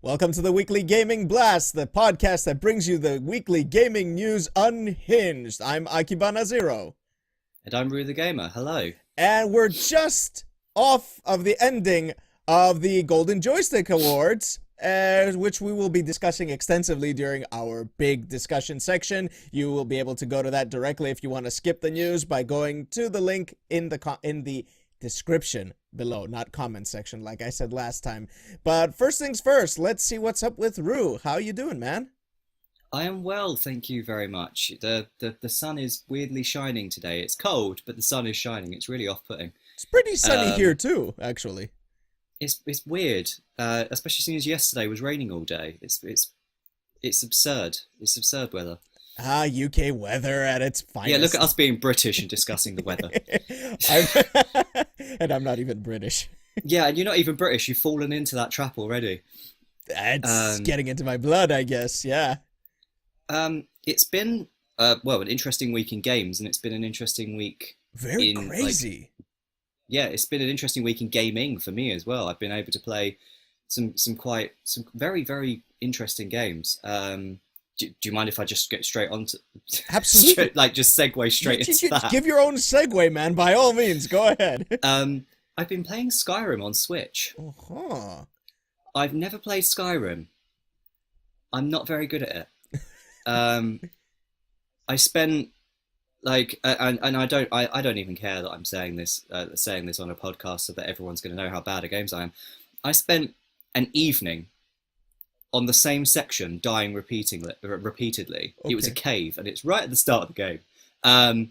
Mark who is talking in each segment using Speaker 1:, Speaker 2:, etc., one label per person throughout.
Speaker 1: Welcome to the Weekly Gaming Blast, the podcast that brings you the weekly gaming news unhinged. I'm AkibanaZero.
Speaker 2: And I'm Rue the Gamer. Hello.
Speaker 1: And we're just off of the ending of the Golden Joystick Awards, which we will be discussing extensively during our big discussion section. You will be able to go to that directly if you want to skip the news by going to the link in the description below, not comment section like I said last time. But first things first, let's see what's up with Rue. How you doing, man?
Speaker 2: I am well, thank you very much. The sun is weirdly shining today. It's cold, but the sun is shining. It's really off-putting.
Speaker 1: It's pretty sunny here too, actually.
Speaker 2: It's weird, especially seeing as yesterday was raining all day. It's absurd. It's absurd weather.
Speaker 1: Ah, UK weather at its finest.
Speaker 2: Yeah, look at us being British and discussing the weather.
Speaker 1: And I'm not even British.
Speaker 2: Yeah, and you're not even British. You've fallen into that trap already.
Speaker 1: It's getting into my blood, I guess. Yeah.
Speaker 2: It's been an interesting week in games, and it's been an interesting week.
Speaker 1: Very crazy.
Speaker 2: It's been an interesting week in gaming for me as well. I've been able to play some very, very interesting games. Do you mind if I just get straight on to...
Speaker 1: Absolutely.
Speaker 2: just segue straight into that?
Speaker 1: Give your own segue, man. By all means, go ahead.
Speaker 2: I've been playing Skyrim on Switch.
Speaker 1: Uh-huh.
Speaker 2: I've never played Skyrim. I'm not very good at it. I spent and I don't even care that I'm saying this on a podcast so that everyone's going to know how bad at games I am. I spent an evening on the same section, dying repeatedly. Okay. It was a cave, and it's right at the start of the game. And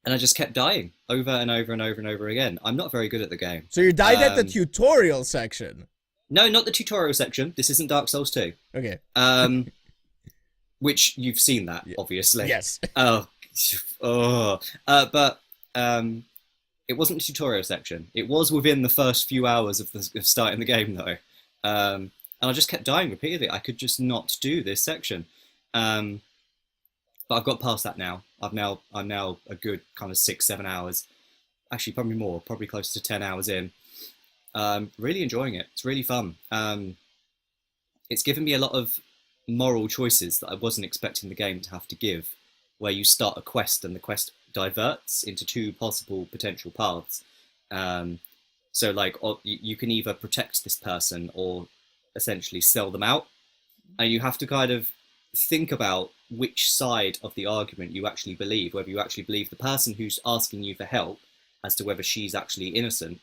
Speaker 2: I just kept dying over and over and over and over again. I'm not very good at the game.
Speaker 1: So you died at the tutorial section?
Speaker 2: No, not the tutorial section. This isn't Dark Souls 2.
Speaker 1: Okay.
Speaker 2: Which you've seen that, obviously.
Speaker 1: Yes.
Speaker 2: But it wasn't the tutorial section. It was within the first few hours of starting the game, though. And I just kept dying repeatedly. I could just not do this section. But I've got past that now. I'm now a good kind of 6-7 hours. Actually, probably more. Probably close to 10 hours in. Really enjoying it. It's really fun. It's given me a lot of moral choices that I wasn't expecting the game to have to give, where you start a quest and the quest diverts into two possible potential paths. So you can either protect this person or essentially sell them out, and you have to kind of think about which side of the argument you actually believe, whether you actually believe the person who's asking you for help as to whether she's actually innocent,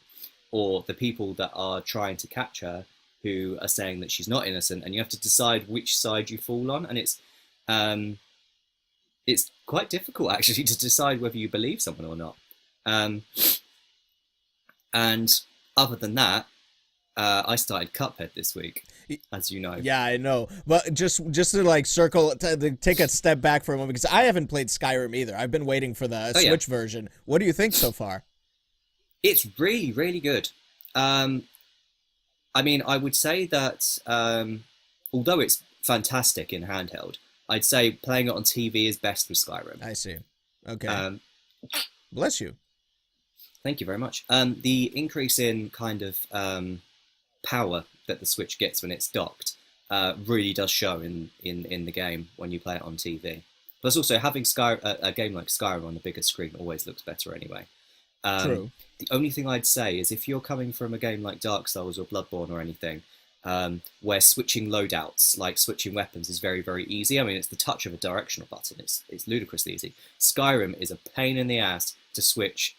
Speaker 2: or the people that are trying to catch her who are saying that she's not innocent, and you have to decide which side you fall on. And it's quite difficult actually to decide whether you believe someone or not. And other than that, I started Cuphead this week, as you know.
Speaker 1: Yeah, I know. But just to take a step back for a moment, because I haven't played Skyrim either. I've been waiting for the Switch version. What do you think so far?
Speaker 2: It's really, really good. I mean, I would say that although it's fantastic in handheld, I'd say playing it on TV is best with Skyrim.
Speaker 1: I see. Okay. Bless you.
Speaker 2: Thank you very much. The increase in kind of power that the Switch gets when it's docked really does show in the game when you play it on TV. Plus also having a game like Skyrim on the bigger screen always looks better anyway.
Speaker 1: True.
Speaker 2: The only thing I'd say is if you're coming from a game like Dark Souls or Bloodborne or anything, where switching loadouts, like switching weapons, is very, very easy. I mean, it's the touch of a directional button. It's ludicrously easy. Skyrim is a pain in the ass to switch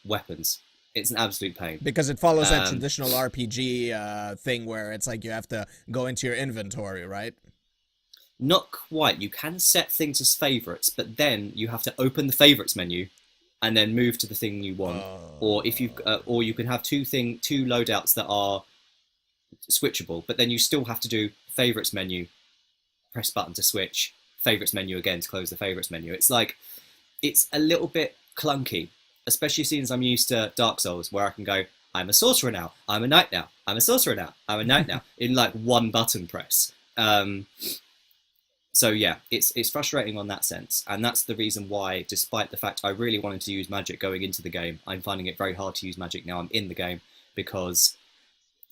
Speaker 2: weapons. It's an absolute pain.
Speaker 1: Because it follows that traditional RPG thing where it's like you have to go into your inventory, right?
Speaker 2: Not quite. You can set things as favorites, but then you have to open the favorites menu and then move to the thing you want. Or if you or you can have two loadouts that are switchable, but then you still have to do favorites menu, press button to switch, favorites menu again to close the favorites menu. It's a little bit clunky, especially since I'm used to Dark Souls, where I can go, I'm a sorcerer now, I'm a knight now, I'm a sorcerer now, I'm a knight now, in like one button press. So yeah, it's frustrating on that sense, and that's the reason why, despite the fact I really wanted to use magic going into the game, I'm finding it very hard to use magic now I'm in the game, because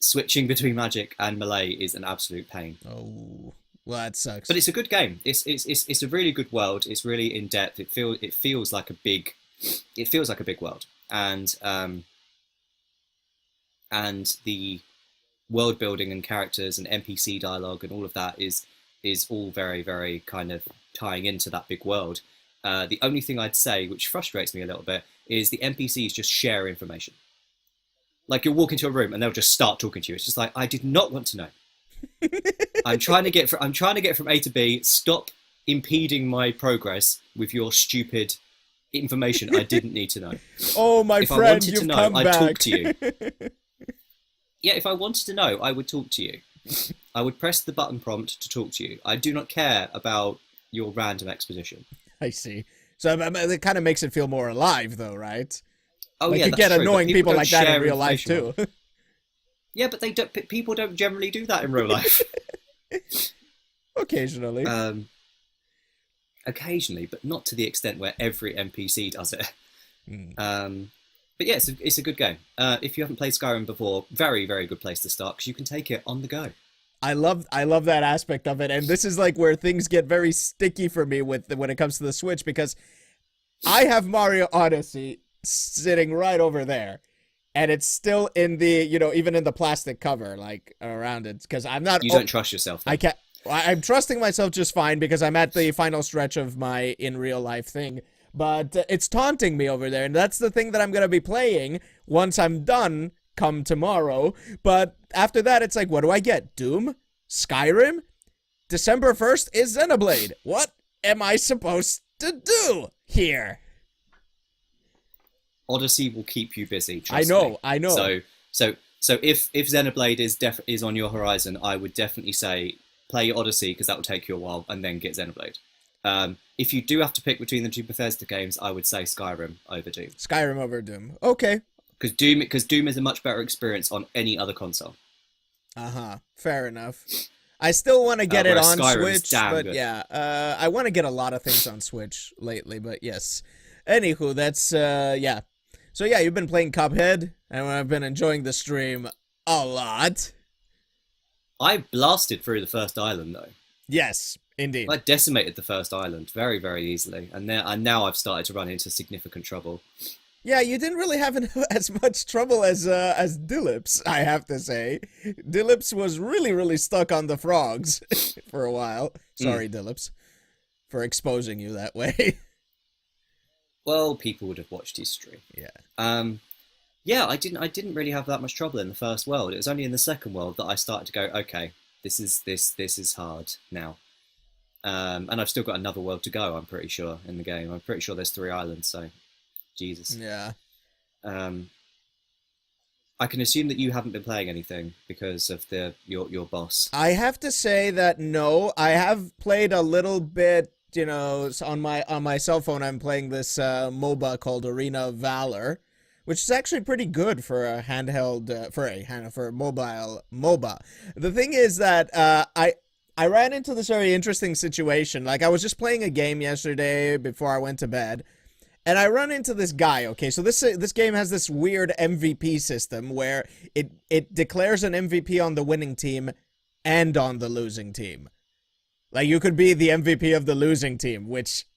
Speaker 2: switching between magic and melee is an absolute pain.
Speaker 1: Oh, well, that sucks.
Speaker 2: But it's a good game. It's a really good world. It's really in depth. It feels like a big world, and the world building and characters and NPC dialogue and all of that is all very, very kind of tying into that big world. The only thing I'd say, which frustrates me a little bit, is the NPCs just share information. Like you'll walk into a room and they'll just start talking to you. It's just like, I did not want to know. I'm trying to get from A to B. Stop impeding my progress with your stupid information I didn't need to know.
Speaker 1: Oh, my
Speaker 2: if
Speaker 1: friend,
Speaker 2: I wanted
Speaker 1: you've
Speaker 2: to know,
Speaker 1: come
Speaker 2: I'd
Speaker 1: back.
Speaker 2: talk to you. Yeah, if I wanted to know, I would talk to you. I would press the button prompt to talk to you. I do not care about your random exposition.
Speaker 1: I see. So it kind of makes it feel more alive, though, right?
Speaker 2: Oh,
Speaker 1: like
Speaker 2: yeah,
Speaker 1: you
Speaker 2: that's
Speaker 1: get
Speaker 2: true,
Speaker 1: annoying people
Speaker 2: don't
Speaker 1: like that in
Speaker 2: share
Speaker 1: real life
Speaker 2: information
Speaker 1: too.
Speaker 2: Yeah, but people don't generally do that in real life.
Speaker 1: Occasionally.
Speaker 2: Occasionally, but not to the extent where every NPC does it. But yeah, it's a good game. If you haven't played Skyrim before, very, very good place to start because you can take it on the go.
Speaker 1: I love that aspect of it, and this is like where things get very sticky for me when it comes to the Switch, because I have Mario Odyssey sitting right over there, and it's still in the, even in the plastic cover, like around it, because I'm not.
Speaker 2: You don't trust yourself, though.
Speaker 1: I can't. I'm trusting myself just fine because I'm at the final stretch of my in real life thing. But it's taunting me over there, and that's the thing that I'm gonna be playing once I'm done come tomorrow. But after that, it's like, what do I get? Doom? Skyrim? December 1st is Xenoblade. What am I supposed to do here?
Speaker 2: Odyssey will keep you busy. Trust me.
Speaker 1: I know.
Speaker 2: So if Xenoblade is on your horizon, I would definitely say play Odyssey because that will take you a while, and then get Xenoblade. If you do have to pick between the two Bethesda games, I would say Skyrim over Doom.
Speaker 1: Skyrim over Doom. Okay.
Speaker 2: Because Doom is a much better experience on any other console.
Speaker 1: Fair enough. I still want to get it on
Speaker 2: Skyrim
Speaker 1: Switch, but
Speaker 2: good.
Speaker 1: yeah, I want to get a lot of things on Switch lately, but yes. Anywho, that's, yeah. So yeah, you've been playing Cuphead, and I've been enjoying the stream a lot.
Speaker 2: I blasted through the first island, though.
Speaker 1: Yes, indeed.
Speaker 2: I decimated the first island very, very easily, and now I've started to run into significant trouble.
Speaker 1: Yeah, you didn't really have as much trouble as Dillips, I have to say. Dillips was really, really stuck on the frogs for a while. Sorry, Dillips, for exposing you that way.
Speaker 2: Well, people would have watched his stream.
Speaker 1: Yeah.
Speaker 2: Yeah, I didn't really have that much trouble in the first world. It was only in the second world that I started to go, okay, this is hard now. And I've still got another world to go, I'm pretty sure, in the game. I'm pretty sure there's 3 islands, so Jesus.
Speaker 1: Yeah.
Speaker 2: I can assume that you haven't been playing anything because of your boss.
Speaker 1: I have to say that no, I have played a little bit, on my cell phone. I'm playing this MOBA called Arena of Valor, which is actually pretty good for a handheld, for a mobile MOBA. The thing is that I ran into this very interesting situation. Like, I was just playing a game yesterday before I went to bed, and I run into this guy, okay? So this game has this weird MVP system where it declares an MVP on the winning team and on the losing team. Like, you could be the MVP of the losing team, which,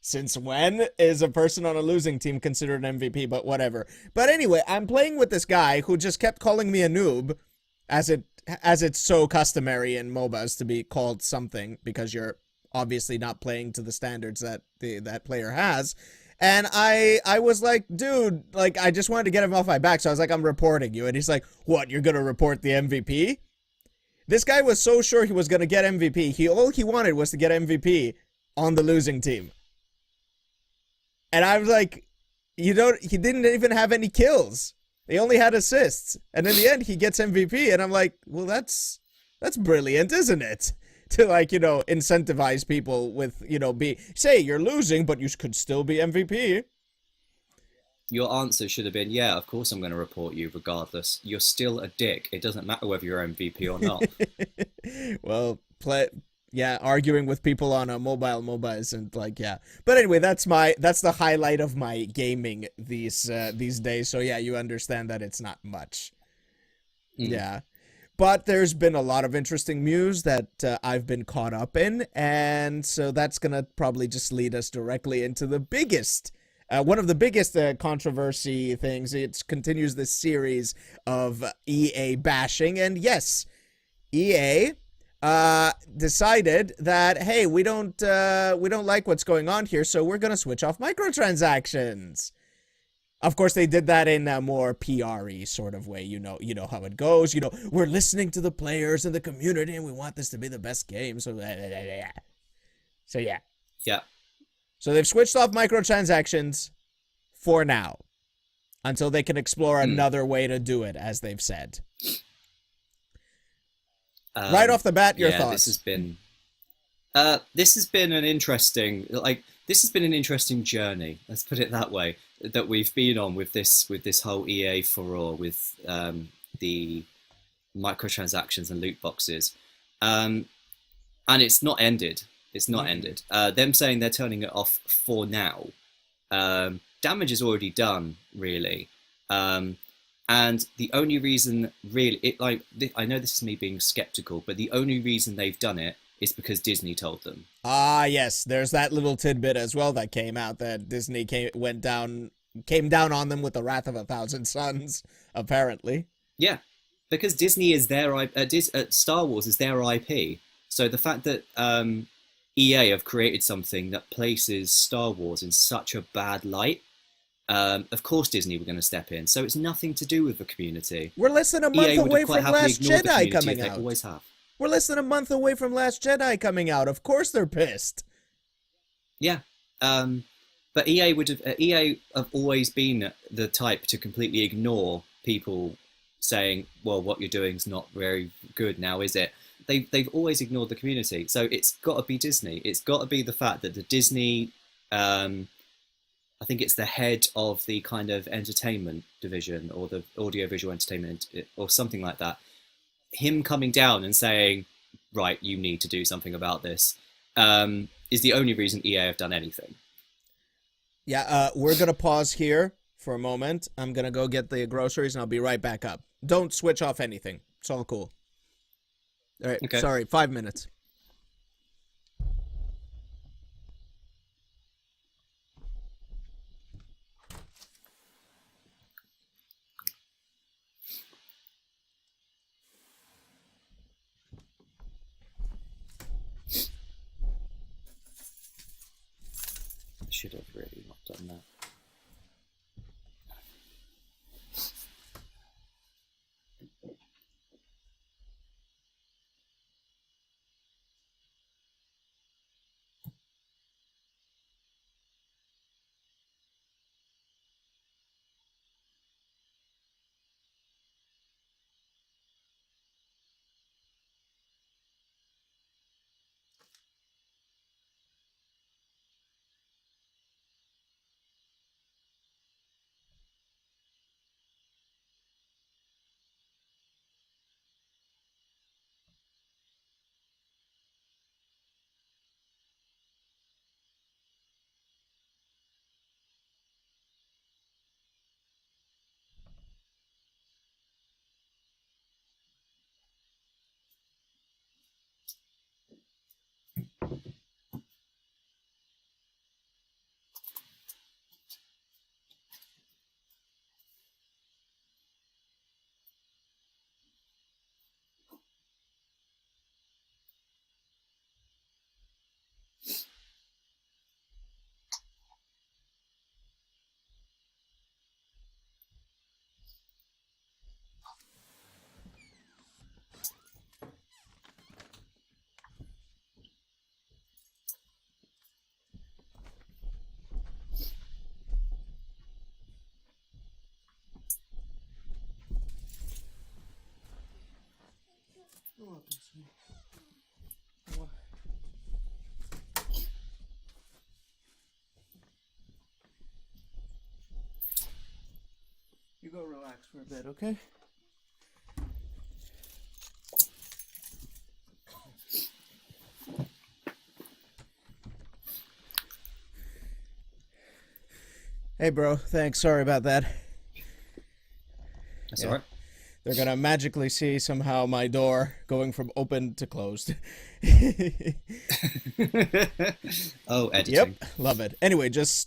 Speaker 1: since when is a person on a losing team considered an MVP? But whatever. But anyway, I'm playing with this guy who just kept calling me a noob, as it's so customary in MOBAs to be called something, because you're obviously not playing to the standards that that player has. And I was like, dude, like, I just wanted to get him off my back, so I was like, I'm reporting you. And he's like, what, you're gonna report the MVP? This guy was so sure he was gonna get MVP. All he wanted was to get MVP on the losing team. And I was like, he didn't even have any kills. He only had assists. And in the end, he gets MVP. And I'm like, well, that's brilliant, isn't it? To, like, incentivize people with, say you're losing, but you could still be MVP.
Speaker 2: Your answer should have been, yeah, of course I'm going to report you regardless. You're still a dick. It doesn't matter whether you're MVP or not.
Speaker 1: Well, arguing with people on a mobile MOBA isn't, like, yeah. But anyway, that's the highlight of my gaming these days. So yeah, you understand that it's not much. Yeah. But there's been a lot of interesting news that I've been caught up in, and so that's going to probably just lead us directly into the biggest, one of the biggest controversy things. It continues this series of EA bashing, and yes, EA decided that, hey, we don't like what's going on here, so we're going to switch off microtransactions. Of course, they did that in a more PR-y sort of way. You know how it goes. We're listening to the players and the community, and we want this to be the best game. So yeah.
Speaker 2: Yeah.
Speaker 1: So they've switched off microtransactions for now, until they can explore another way to do it, as they've said. Right off the bat, your thoughts?
Speaker 2: This has been an interesting journey. Let's put it that way. That we've been on with this whole EA furore with the microtransactions and loot boxes, and it's not ended. It's not ended. Them saying they're turning it off for now. Damage is already done, really. And the only reason, really, I know this is me being skeptical, but the only reason they've done it is because Disney told them.
Speaker 1: Ah, yes. There's that little tidbit as well that came out that Disney came down on them with the wrath of 1,000 suns, apparently.
Speaker 2: Yeah, because Disney is their Star Wars is their IP. So the fact that EA have created something that places Star Wars in such a bad light, of course Disney were going to step in. So it's nothing to do with the community.
Speaker 1: We're less than a month away from Last Jedi coming out.
Speaker 2: They always have.
Speaker 1: We're less than a month away from Last Jedi coming out. Of course they're pissed.
Speaker 2: Yeah. But EA have always been the type to completely ignore people saying, well, what you're doing is not very good now, is it? They've always ignored the community. So it's got to be Disney. It's got to be the fact that the Disney, I think it's the head of the kind of entertainment division or the audiovisual entertainment or something like that. Him coming down and saying, right, you need to do something about this, is the only reason EA have done anything.
Speaker 1: Yeah, we're going to pause here for a moment. I'm going to go get the groceries and I'll be right back up. Don't switch off anything. It's all cool. All right, okay. Sorry, 5 minutes.
Speaker 2: Should have really not done that.
Speaker 1: You go relax for a bit, okay? Hey, bro. Thanks. Sorry about that.
Speaker 2: That's all right.
Speaker 1: They're gonna magically see somehow my door going from open to closed.
Speaker 2: Oh, editing.
Speaker 1: Yep, love it. Anyway, just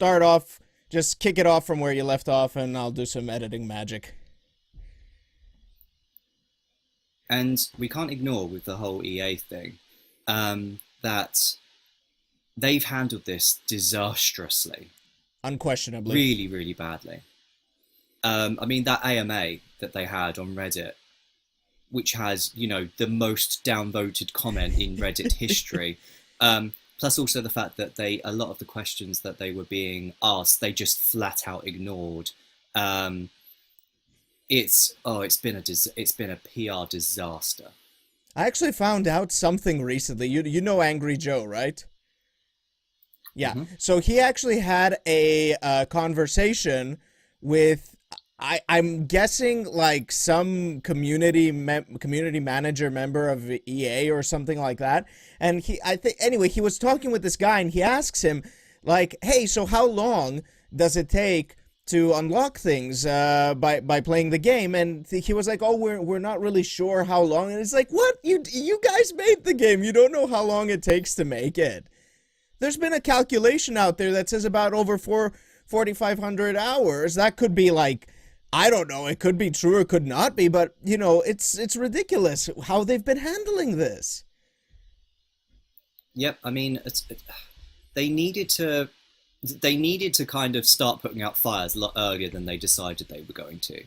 Speaker 1: kick it off from where you left off, and I'll do some editing magic.
Speaker 2: And we can't ignore with the whole EA thing that they've handled this disastrously.
Speaker 1: Unquestionably.
Speaker 2: Really, really badly. I mean, that AMA that they had on Reddit, which has, the most downvoted comment in Reddit history, plus also the fact that a lot of the questions that they were being asked, they just flat out ignored. It's been a PR disaster.
Speaker 1: I actually found out something recently. You know Angry Joe, right? Yeah.
Speaker 2: Mm-hmm.
Speaker 1: So he actually had a conversation with, I'm guessing, like some community manager member of EA or something like that. And he was talking with this guy, and he asks him, like, hey, so how long does it take to unlock things by playing the game? And he was like, oh, we're not really sure how long. And it's like, what? You guys made the game. You don't know how long it takes to make it. There's been a calculation out there that says about over 4,500 hours. That could be like, I don't know, it could be true or could not be, but it's ridiculous how they've been handling this.
Speaker 2: Yep, I mean, they needed to kind of start putting out fires a lot earlier than they decided they were going to,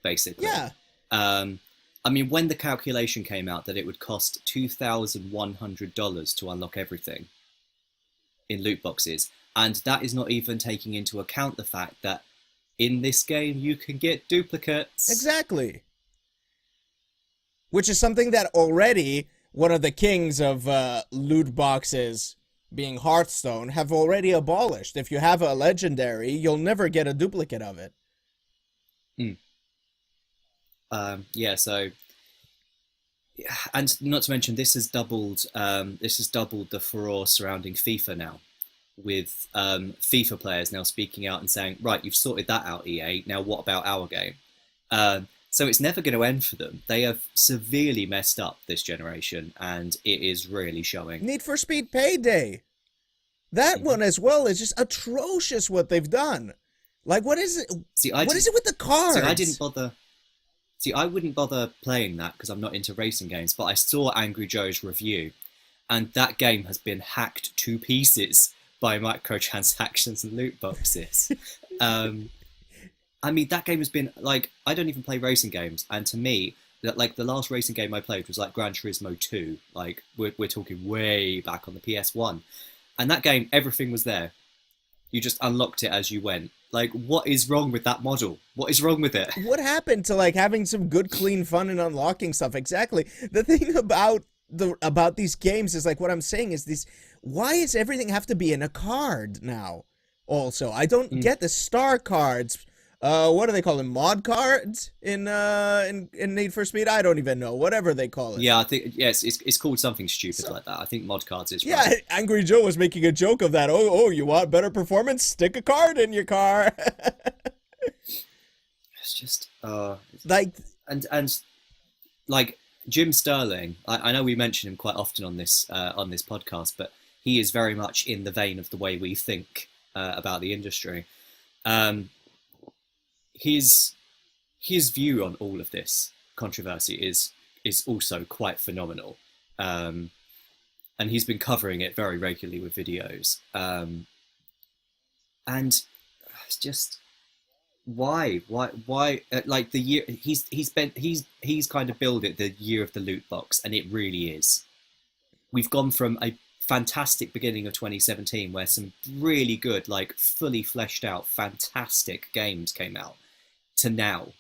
Speaker 2: basically.
Speaker 1: Yeah.
Speaker 2: I mean, when the calculation came out that it would cost $2,100 to unlock everything in loot boxes, and that is not even taking into account the fact that in this game you can get duplicates.
Speaker 1: Exactly. Which is something that already one of the kings of loot boxes, being Hearthstone, have already abolished. If you have a legendary, you'll never get a duplicate of it.
Speaker 2: Yeah, so, and not to mention, this has doubled the furore surrounding FIFA now, with FIFA players now speaking out and saying, right, you've sorted that out, EA, now what about our game? So it's never going to end for them. They have severely messed up this generation, and it is really showing.
Speaker 1: Need for Speed Payday. That one as well is just atrocious what they've done. Like, what is it? What is it with the cards?
Speaker 2: I didn't bother. See, I wouldn't bother playing that because I'm not into racing games, but I saw Angry Joe's review, and that game has been hacked to pieces by microtransactions and loot boxes. I mean, that game has been, like, I don't even play racing games, and to me, like, the last racing game I played was like Gran Turismo 2. Like, we're talking way back on the PS1. And that game, everything was there. You just unlocked it as you went. Like, what is wrong with that model? What is wrong with it?
Speaker 1: What happened to, like, having some good, clean fun and unlocking stuff? Exactly. The thing about these games is, like, what I'm saying is this: why does everything have to be in a card now? Also, I don't get the star cards. What do they call them? Mod cards in Need for Speed? I don't even know. Whatever they call it.
Speaker 2: Yeah, I think, yes, it's called something stupid like that. I think mod cards is right.
Speaker 1: Yeah, Angry Joe was making a joke of that. Oh, you want better performance? Stick a card in your car.
Speaker 2: It's just
Speaker 1: like,
Speaker 2: and like Jim Sterling. I know we mention him quite often on this podcast, but he is very much in the vein of the way we think about the industry. His view on all of this controversy is also quite phenomenal, and he's been covering it very regularly with videos. And it's just why like the year he's kind of billed it the year of the loot box, and it really is. We've gone from a fantastic beginning of 2017 where some really good, like, fully fleshed out fantastic games came out, to now.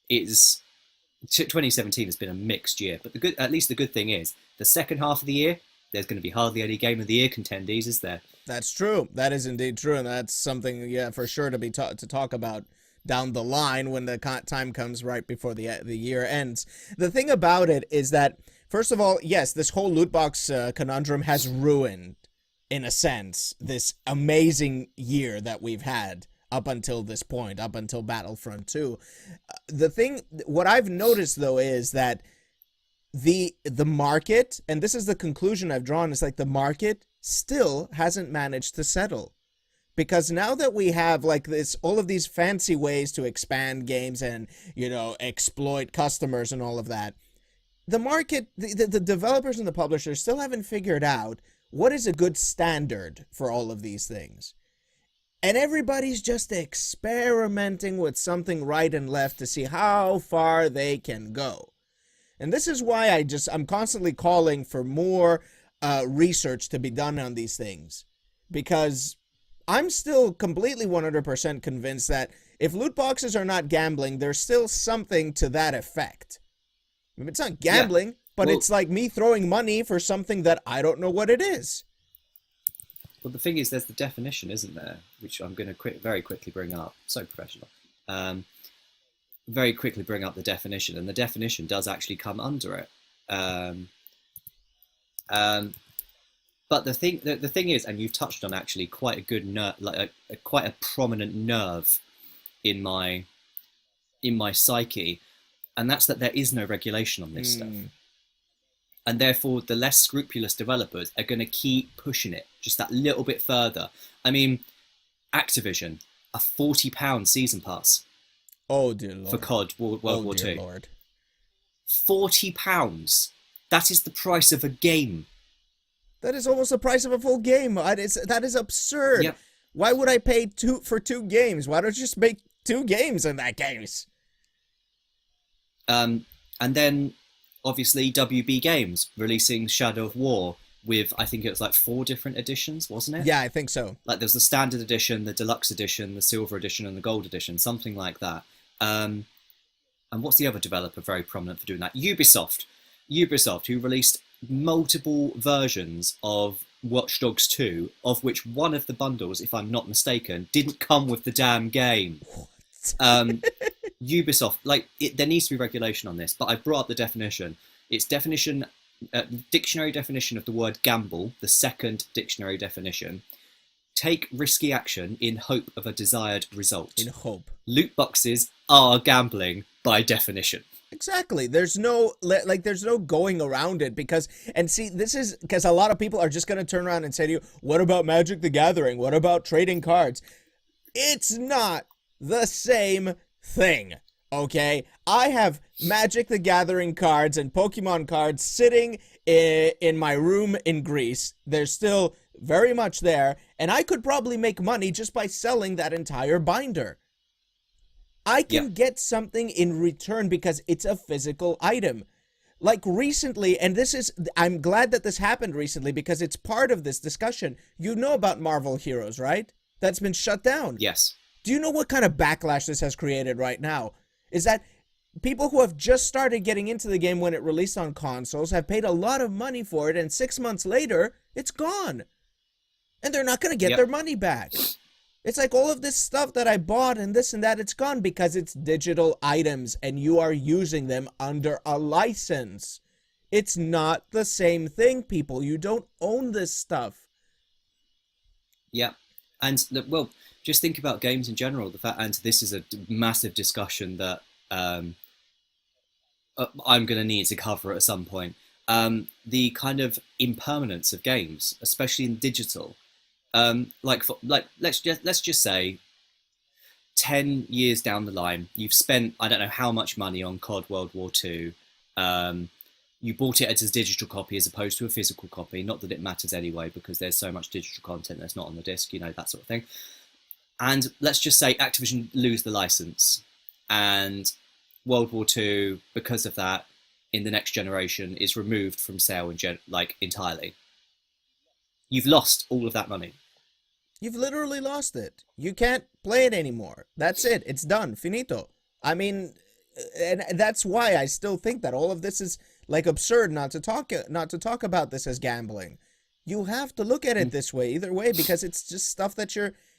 Speaker 2: 2017 has been a mixed year, but at least the good thing is the second half of the year there's going to be hardly any Game of the Year contendees, is there?
Speaker 1: That's true. That is indeed true, and that's something, yeah, for sure to talk about down the line when the time comes right before the year ends. The thing about it is that, first of all, yes, this whole loot box conundrum has ruined, in a sense, this amazing year that we've had up until this point, up until Battlefront 2. What I've noticed though is that the market, and this is the conclusion I've drawn, is like the market still hasn't managed to settle. Because now that we have like all of these fancy ways to expand games and, you know, exploit customers and all of that, the market, the developers and the publishers still haven't figured out what is a good standard for all of these things. And everybody's just experimenting with something right and left to see how far they can go. And this is why I'm constantly calling for more research to be done on these things. Because I'm still completely 100% convinced that if loot boxes are not gambling, there's still something to that effect. I mean, it's not gambling, but it's like me throwing money for something that I don't know what it is.
Speaker 2: Well, the thing is, there's the definition, isn't there? Which I'm going to very quickly bring up. So professional. Very quickly bring up the definition, and the definition does actually come under it. But the thing is, and you've touched on actually quite a good nerve, like quite a prominent nerve in my psyche, and that's that there is no regulation on this stuff. And therefore, the less scrupulous developers are going to keep pushing it just that little bit further. I mean, Activision, a £40 season pass.
Speaker 1: Oh dear Lord.
Speaker 2: For COD World War II.
Speaker 1: Lord.
Speaker 2: £40. That is the price of a game.
Speaker 1: That is almost the price of a full game. That is absurd.
Speaker 2: Yep.
Speaker 1: Why would I pay for 2 games? Why don't you just make 2 games in that case?
Speaker 2: And then, obviously, WB Games releasing Shadow of War with, I think it was like 4 different editions, wasn't it?
Speaker 1: Yeah, I think so.
Speaker 2: Like there's the standard edition, the deluxe edition, the silver edition, and the gold edition, something like that. And what's the other developer very prominent for doing that? Ubisoft, who released multiple versions of Watch Dogs 2, of which one of the bundles, if I'm not mistaken, didn't come with the damn game. Ubisoft, there needs to be regulation on this, but I've brought up the definition. It's dictionary definition of the word gamble, the second dictionary definition. Take risky action in hope of a desired result.
Speaker 1: In hope. Loot
Speaker 2: boxes are gambling by definition.
Speaker 1: Exactly. There's no going around it because this is because a lot of people are just going to turn around and say to you, what about Magic the Gathering? What about trading cards? It's not the same thing. Okay? I have Magic the Gathering cards and Pokemon cards sitting in my room in Greece. They're still very much there, and I could probably make money just by selling that entire binder. I can get something in return because it's a physical item. Like recently, and I'm glad that this happened recently because it's part of this discussion. You know about Marvel Heroes, right? That's been shut down.
Speaker 2: Yes.
Speaker 1: Do you know what kind of backlash this has created right now? Is that people who have just started getting into the game when it released on consoles have paid a lot of money for it, and 6 months later, it's gone. And they're not going to get their money back. It's like all of this stuff that I bought and this and that, it's gone because it's digital items and you are using them under a license. It's not the same thing, people. You don't own this stuff.
Speaker 2: Yeah. And, well, just think about games in general. And this is a massive discussion that I'm going to need to cover at some point. The kind of impermanence of games, especially in digital. Let's just say 10 years down the line, you've spent, I don't know how much money on COD World War II. You bought it as a digital copy as opposed to a physical copy. Not that it matters anyway, because there's so much digital content that's not on the disc, that sort of thing. And let's just say Activision lose the license and World War II, because of that, in the next generation, is removed from sale entirely. You've lost all of that money.
Speaker 1: You've literally lost it. You can't play it anymore. That's it. It's done. Finito. I mean, and that's why I still think that all of this is absurd not to talk about this as gambling. You have to look at it this way, either way, because it's just stuff that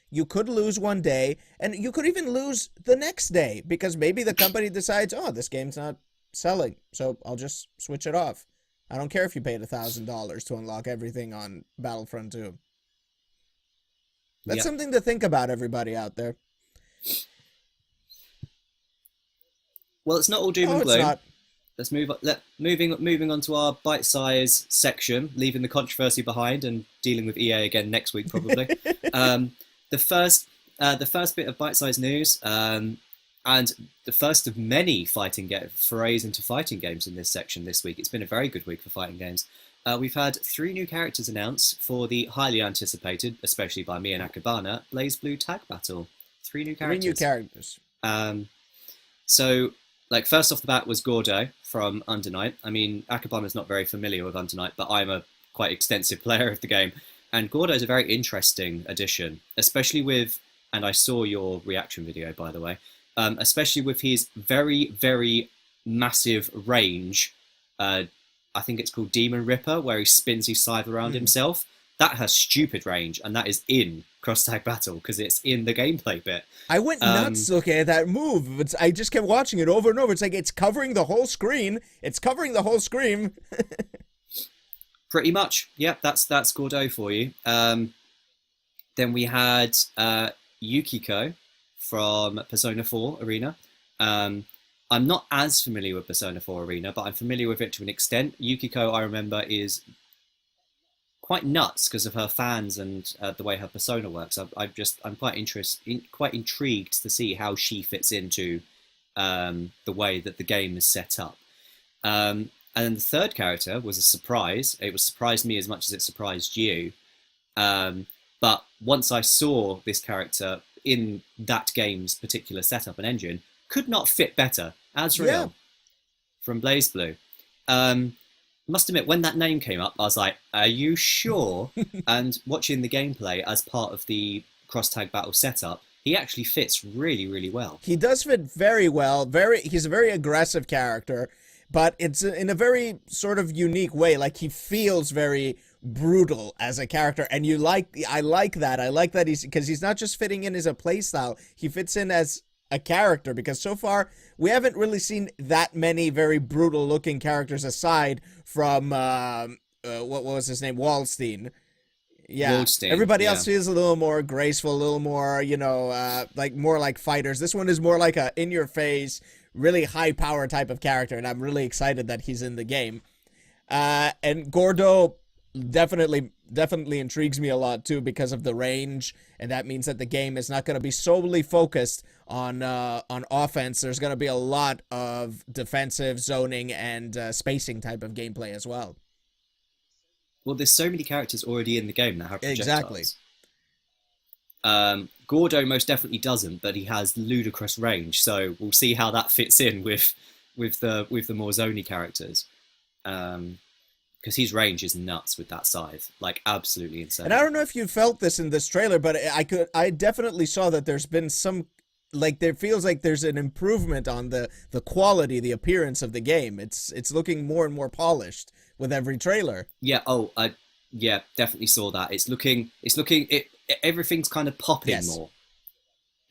Speaker 1: you could lose one day, and you could even lose the next day, because maybe the company decides, oh, this game's not selling, so I'll just switch it off. I don't care if you paid $1,000 to unlock everything on Battlefront 2. That's something to think about, everybody out there.
Speaker 2: Well, it's not all doom
Speaker 1: No,
Speaker 2: and
Speaker 1: it's
Speaker 2: gloom.
Speaker 1: not.
Speaker 2: Let's move on. Moving on to our bite-size section, leaving the controversy behind and dealing with EA again next week probably. um, the first bit of bite-size news, and the first of many forays into fighting games in this section this week. It's been a very good week for fighting games. We've had 3 new characters announced for the highly anticipated, especially by me and Akibana, BlazBlue Tag Battle. 3 new characters.
Speaker 1: 3 new characters.
Speaker 2: So, like, first off the bat was Gordo from Under Night. I mean, Akibana's not very familiar with Under Night, but I'm a quite extensive player of the game. And Gordo is a very interesting addition, especially with, and I saw your reaction video, by the way, especially with his very, very massive range. I think it's called Demon Ripper, where he spins his scythe around himself. That has stupid range, and that is in cross-tag battle, because it's in the gameplay bit.
Speaker 1: I went nuts looking at that move. I just kept watching it over and over. It's like it's covering the whole screen. It's covering the whole screen.
Speaker 2: Pretty much. Yep, that's Gordo for you. Then we had Yukiko from Persona 4 Arena. I'm not as familiar with Persona 4 Arena, but I'm familiar with it to an extent. Yukiko, I remember, is quite nuts because of her fans and the way her persona works. I'm quite intrigued to see how she fits into the way that the game is set up. And then the third character was a surprise. It surprised me as much as it surprised you. But once I saw this character in that game's particular setup and engine, could not fit better. Azrael from BlazBlue. Must admit, when that name came up, I was like, are you sure? And watching the gameplay as part of the cross-tag battle setup, he actually fits really, really well.
Speaker 1: He does fit very well. He's a very aggressive character, but it's in a very sort of unique way. Like, he feels very brutal as a character, and I like that. I like that because he's not just fitting in as a playstyle, he fits in as a character, because so far we haven't really seen that many very brutal looking characters aside from what was his name, Waldstein. Everybody else feels a little more graceful, a little more, like more like fighters. This one is more like a in your face, really high power type of character, and I'm really excited that he's in the game. And Gordo definitely intrigues me a lot too, because of the range, and that means that the game is not going to be solely focused on offense. There's going to be a lot of defensive zoning and spacing type of gameplay as well.
Speaker 2: Well, there's so many characters already in the game that have projectiles.
Speaker 1: Exactly.
Speaker 2: Gordo most definitely doesn't, but he has ludicrous range, so we'll see how that fits in with the more zony characters. Because his range is nuts with that scythe, like absolutely insane.
Speaker 1: And I don't know if you felt this in this trailer, but I definitely saw that there's been some, like, there feels like there's an improvement on the quality, the appearance of the game. It's looking more and more polished with every trailer.
Speaker 2: Yeah. Oh, I definitely saw that. Everything's kind of popping more.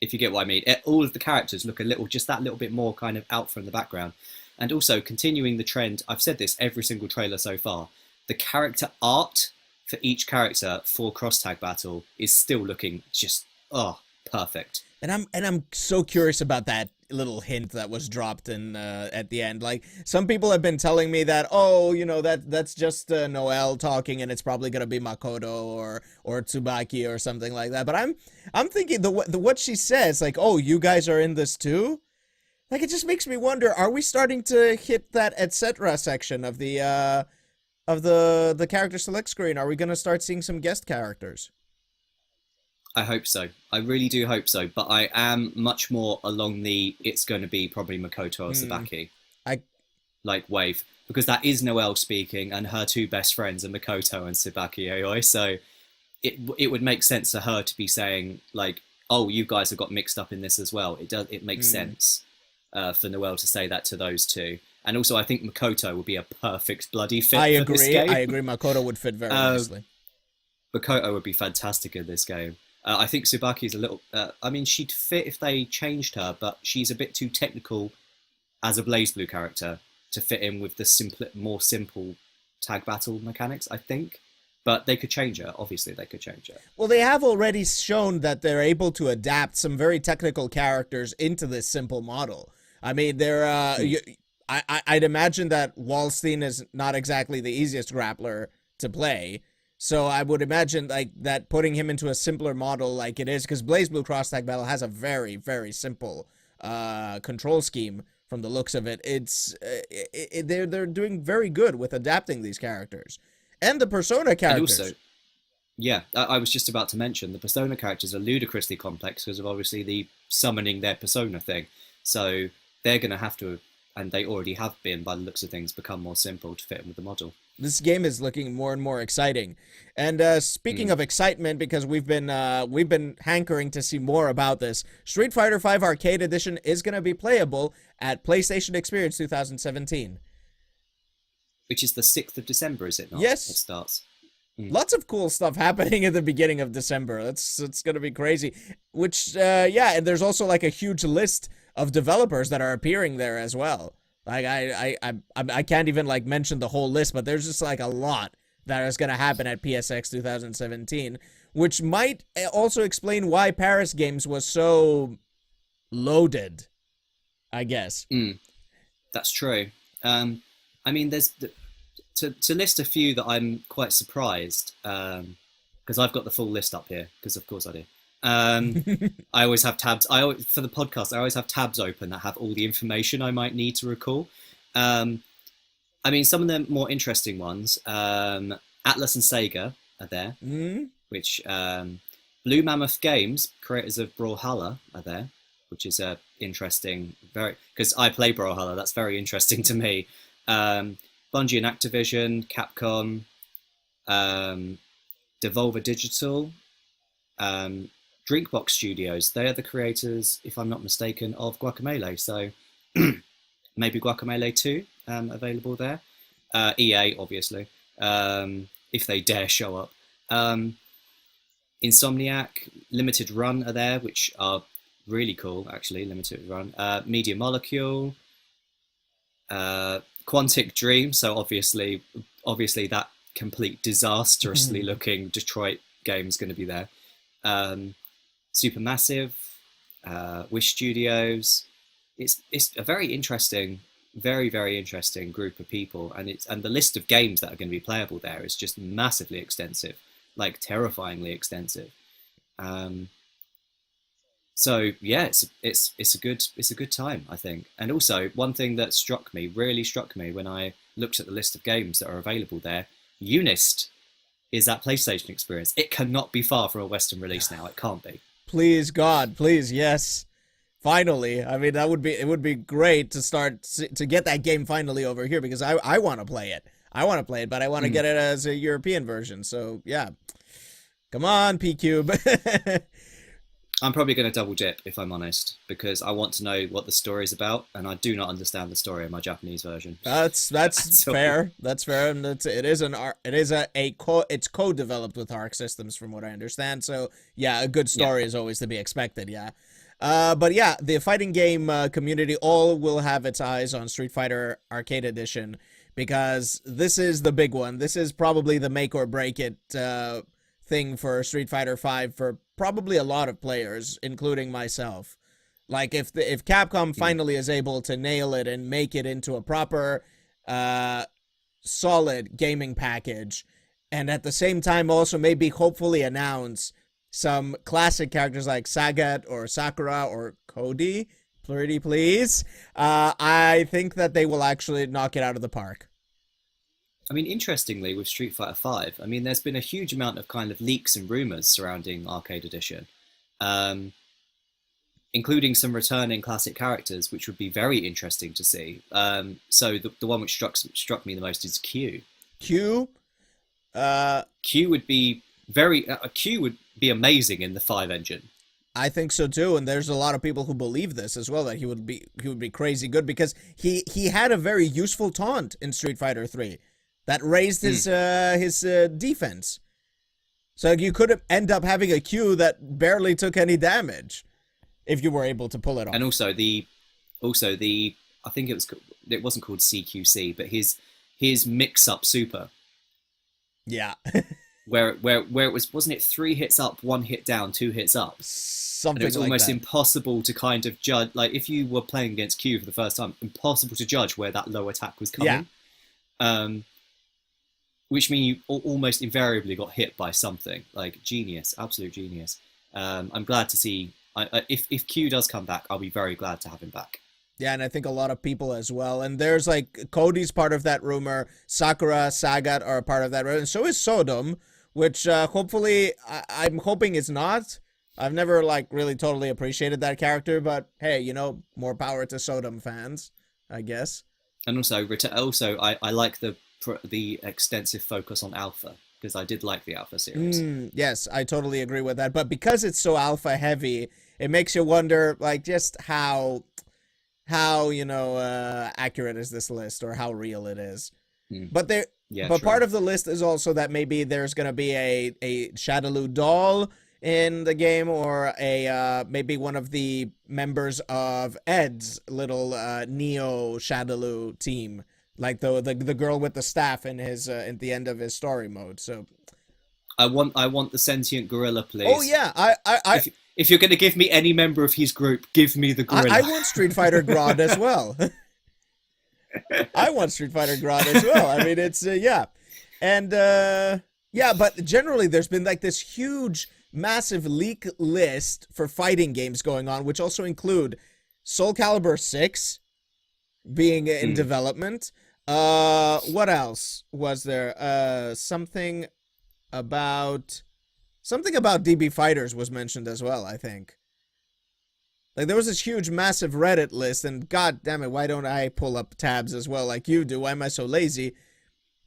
Speaker 2: If you get what I mean, all of the characters look just that little bit more kind of out from the background. And also, continuing the trend, I've said this every single trailer so far, the character art for each character for cross-tag battle is still looking just, perfect.
Speaker 1: And I'm so curious about that little hint that was dropped in at the end. Like, some people have been telling me that, that's just Noelle talking, and it's probably gonna be Makoto or Tsubaki or something like that. But I'm thinking what she says, like, oh, you guys are in this too? Like, it just makes me wonder, are we starting to hit that etc. section of the character select screen? Are we going to start seeing some guest characters?
Speaker 2: I hope so. I really do hope so. But I am much more along it's going to be probably Makoto or Tsubaki. Wave. Because that is Noelle speaking, and her 2 best friends are Makoto and Tsubaki Aoi. So it would make sense for her to be saying, like, oh, you guys have got mixed up in this as well. It makes sense. For Noelle to say that to those 2. And also, I think Makoto would be a perfect bloody fit for this game.
Speaker 1: I agree. Makoto would fit very nicely.
Speaker 2: Makoto would be fantastic in this game. I think Tsubaki's a little... she'd fit if they changed her, but she's a bit too technical as a BlazBlue character to fit in with the more simple tag battle mechanics, I think. But they could change it. Obviously, they could change it.
Speaker 1: Well, they have already shown that they're able to adapt some very technical characters into this simple model. I mean, I'd imagine that Wallstein is not exactly the easiest grappler to play. So I would imagine like that putting him into a simpler model like it is, because BlazBlue Cross Tag Battle has a very, very simple control scheme from the looks of it. They're doing very good with adapting these characters. And the Persona characters.
Speaker 2: And also, yeah, I was just about to mention the Persona characters are ludicrously complex because of obviously the summoning their Persona thing. So they're going to have to, and they already have been, by the looks of things, become more simple to fit in with the model.
Speaker 1: This game is looking more and more exciting. And speaking of excitement, because we've been hankering to see more about this, Street Fighter V Arcade Edition is going to be playable at PlayStation Experience 2017.
Speaker 2: Which is the 6th of December, is it not?
Speaker 1: Yes.
Speaker 2: It starts.
Speaker 1: Lots of cool stuff happening at the beginning of December. It's going to be crazy. Which, yeah, and there's also like a huge list of developers that are appearing there as well. Like, I can't even, like, mention the whole list, but there's just, like, a lot that is going to happen at PSX 2017, which might also explain why Paris Games was so loaded, I guess.
Speaker 2: That's true. I mean, there's to list a few that I'm quite surprised, because I've got the full list up here, because of course I do. I always have tabs. For the podcast, I always have tabs open that have all the information I might need to recall. I mean, some of the more interesting ones, Atlas and Sega are there, which Blue Mammoth Games, creators of Brawlhalla, are there, which is interesting. Because I play Brawlhalla, that's very interesting to me. Bungie and Activision, Capcom, Devolver Digital, Drinkbox Studios. They are the creators, if I'm not mistaken, of Guacamelee. So maybe Guacamelee 2 available there. EA, obviously, if they dare show up. Insomniac, Limited Run are there, which are really cool, actually. Limited Run. Media Molecule. Quantic Dream, so obviously that complete disastrously looking Detroit game is going to be there. Supermassive, Wish Studios. It's a very interesting, very, very interesting group of people, and the list of games that are going to be playable there is just massively extensive, like terrifyingly extensive. So yeah, it's a good time, I think. And also, one thing that really struck me when I looked at the list of games that are available there, Unist is that PlayStation experience. It cannot be far from a Western release now. It can't be.
Speaker 1: Please, God, please, yes. Finally. I mean, it would be great to get that game finally over here, because I want to play it. I want to play it, but I want to get it as a European version. So yeah. Come on, P-Cube.
Speaker 2: I'm probably going to double dip, if I'm honest, because I want to know what the story is about, and I do not understand the story of my Japanese version.
Speaker 1: That's fair. That's fair, and it's co-developed with Arc Systems, from what I understand. So yeah, a good story is always to be expected. Yeah, but yeah, the fighting game community all will have its eyes on Street Fighter Arcade Edition, because this is the big one. This is probably the make or break it thing for Street Fighter V for probably a lot of players, including myself. Like, if Capcom finally is able to nail it and make it into a proper, solid gaming package, and at the same time also maybe hopefully announce some classic characters like Sagat or Sakura or Cody, pretty please, I think that they will actually knock it out of the park.
Speaker 2: I mean, interestingly, with Street Fighter V, I mean, there's been a huge amount of kind of leaks and rumors surrounding Arcade Edition, including some returning classic characters, which would be very interesting to see. So the one which struck me the most is Q.
Speaker 1: Q?
Speaker 2: Q would be Q would be amazing in the 5 engine.
Speaker 1: I think so too, and there's a lot of people who believe this as well, that he would be crazy good, because he had a very useful taunt in Street Fighter 3. That raised his defense. So you could end up having a Q that barely took any damage if you were able to pull it off.
Speaker 2: And also the I think it wasn't called CQC, but his mix-up super.
Speaker 1: Yeah.
Speaker 2: where it wasn't it 3 hits up, 1 hit down, 2 hits up, and
Speaker 1: Something
Speaker 2: it was
Speaker 1: like
Speaker 2: almost
Speaker 1: that.
Speaker 2: impossible to kind of judge. Like if you were playing against Q for the first time, impossible to judge where that low attack was coming. Which means you almost invariably got hit by something. Like genius, absolute genius. I'm glad to see. If Q does come back, I'll be very glad to have him back.
Speaker 1: Yeah, and I think a lot of people as well. And there's like Cody's part of that rumor. Sakura, Sagat are a part of that rumor. And so is Sodom, which hopefully I'm hoping is not. I've never like really totally appreciated that character, but hey, you know, more power to Sodom fans, I guess.
Speaker 2: And also, I like the extensive focus on Alpha, because I did like the Alpha series.
Speaker 1: Yes, I totally agree with that. But because it's so Alpha heavy, it makes you wonder, like, just how you know accurate is this list, or how real it is. But
Speaker 2: true.
Speaker 1: part of the list is also that maybe there's gonna be a Shadaloo doll in the game, or a maybe one of the members of Ed's little Neo Shadaloo team, like the girl with the staff in his at the end of his story mode. So
Speaker 2: I want the sentient gorilla, please.
Speaker 1: oh yeah,
Speaker 2: if you're going to give me any member of his group, give me the gorilla.
Speaker 1: I want Street Fighter Grodd as well. I want Street Fighter Grodd as well. I mean, it's yeah, and yeah, but generally there's been like this huge, massive leak list for fighting games going on, which also include Soul Calibur 6 being in development. What else was there? Something about DB Fighters was mentioned as well, I think. Like, there was this huge, massive Reddit list, and god damn it, why don't I pull up tabs as well like you do? Why am I so lazy?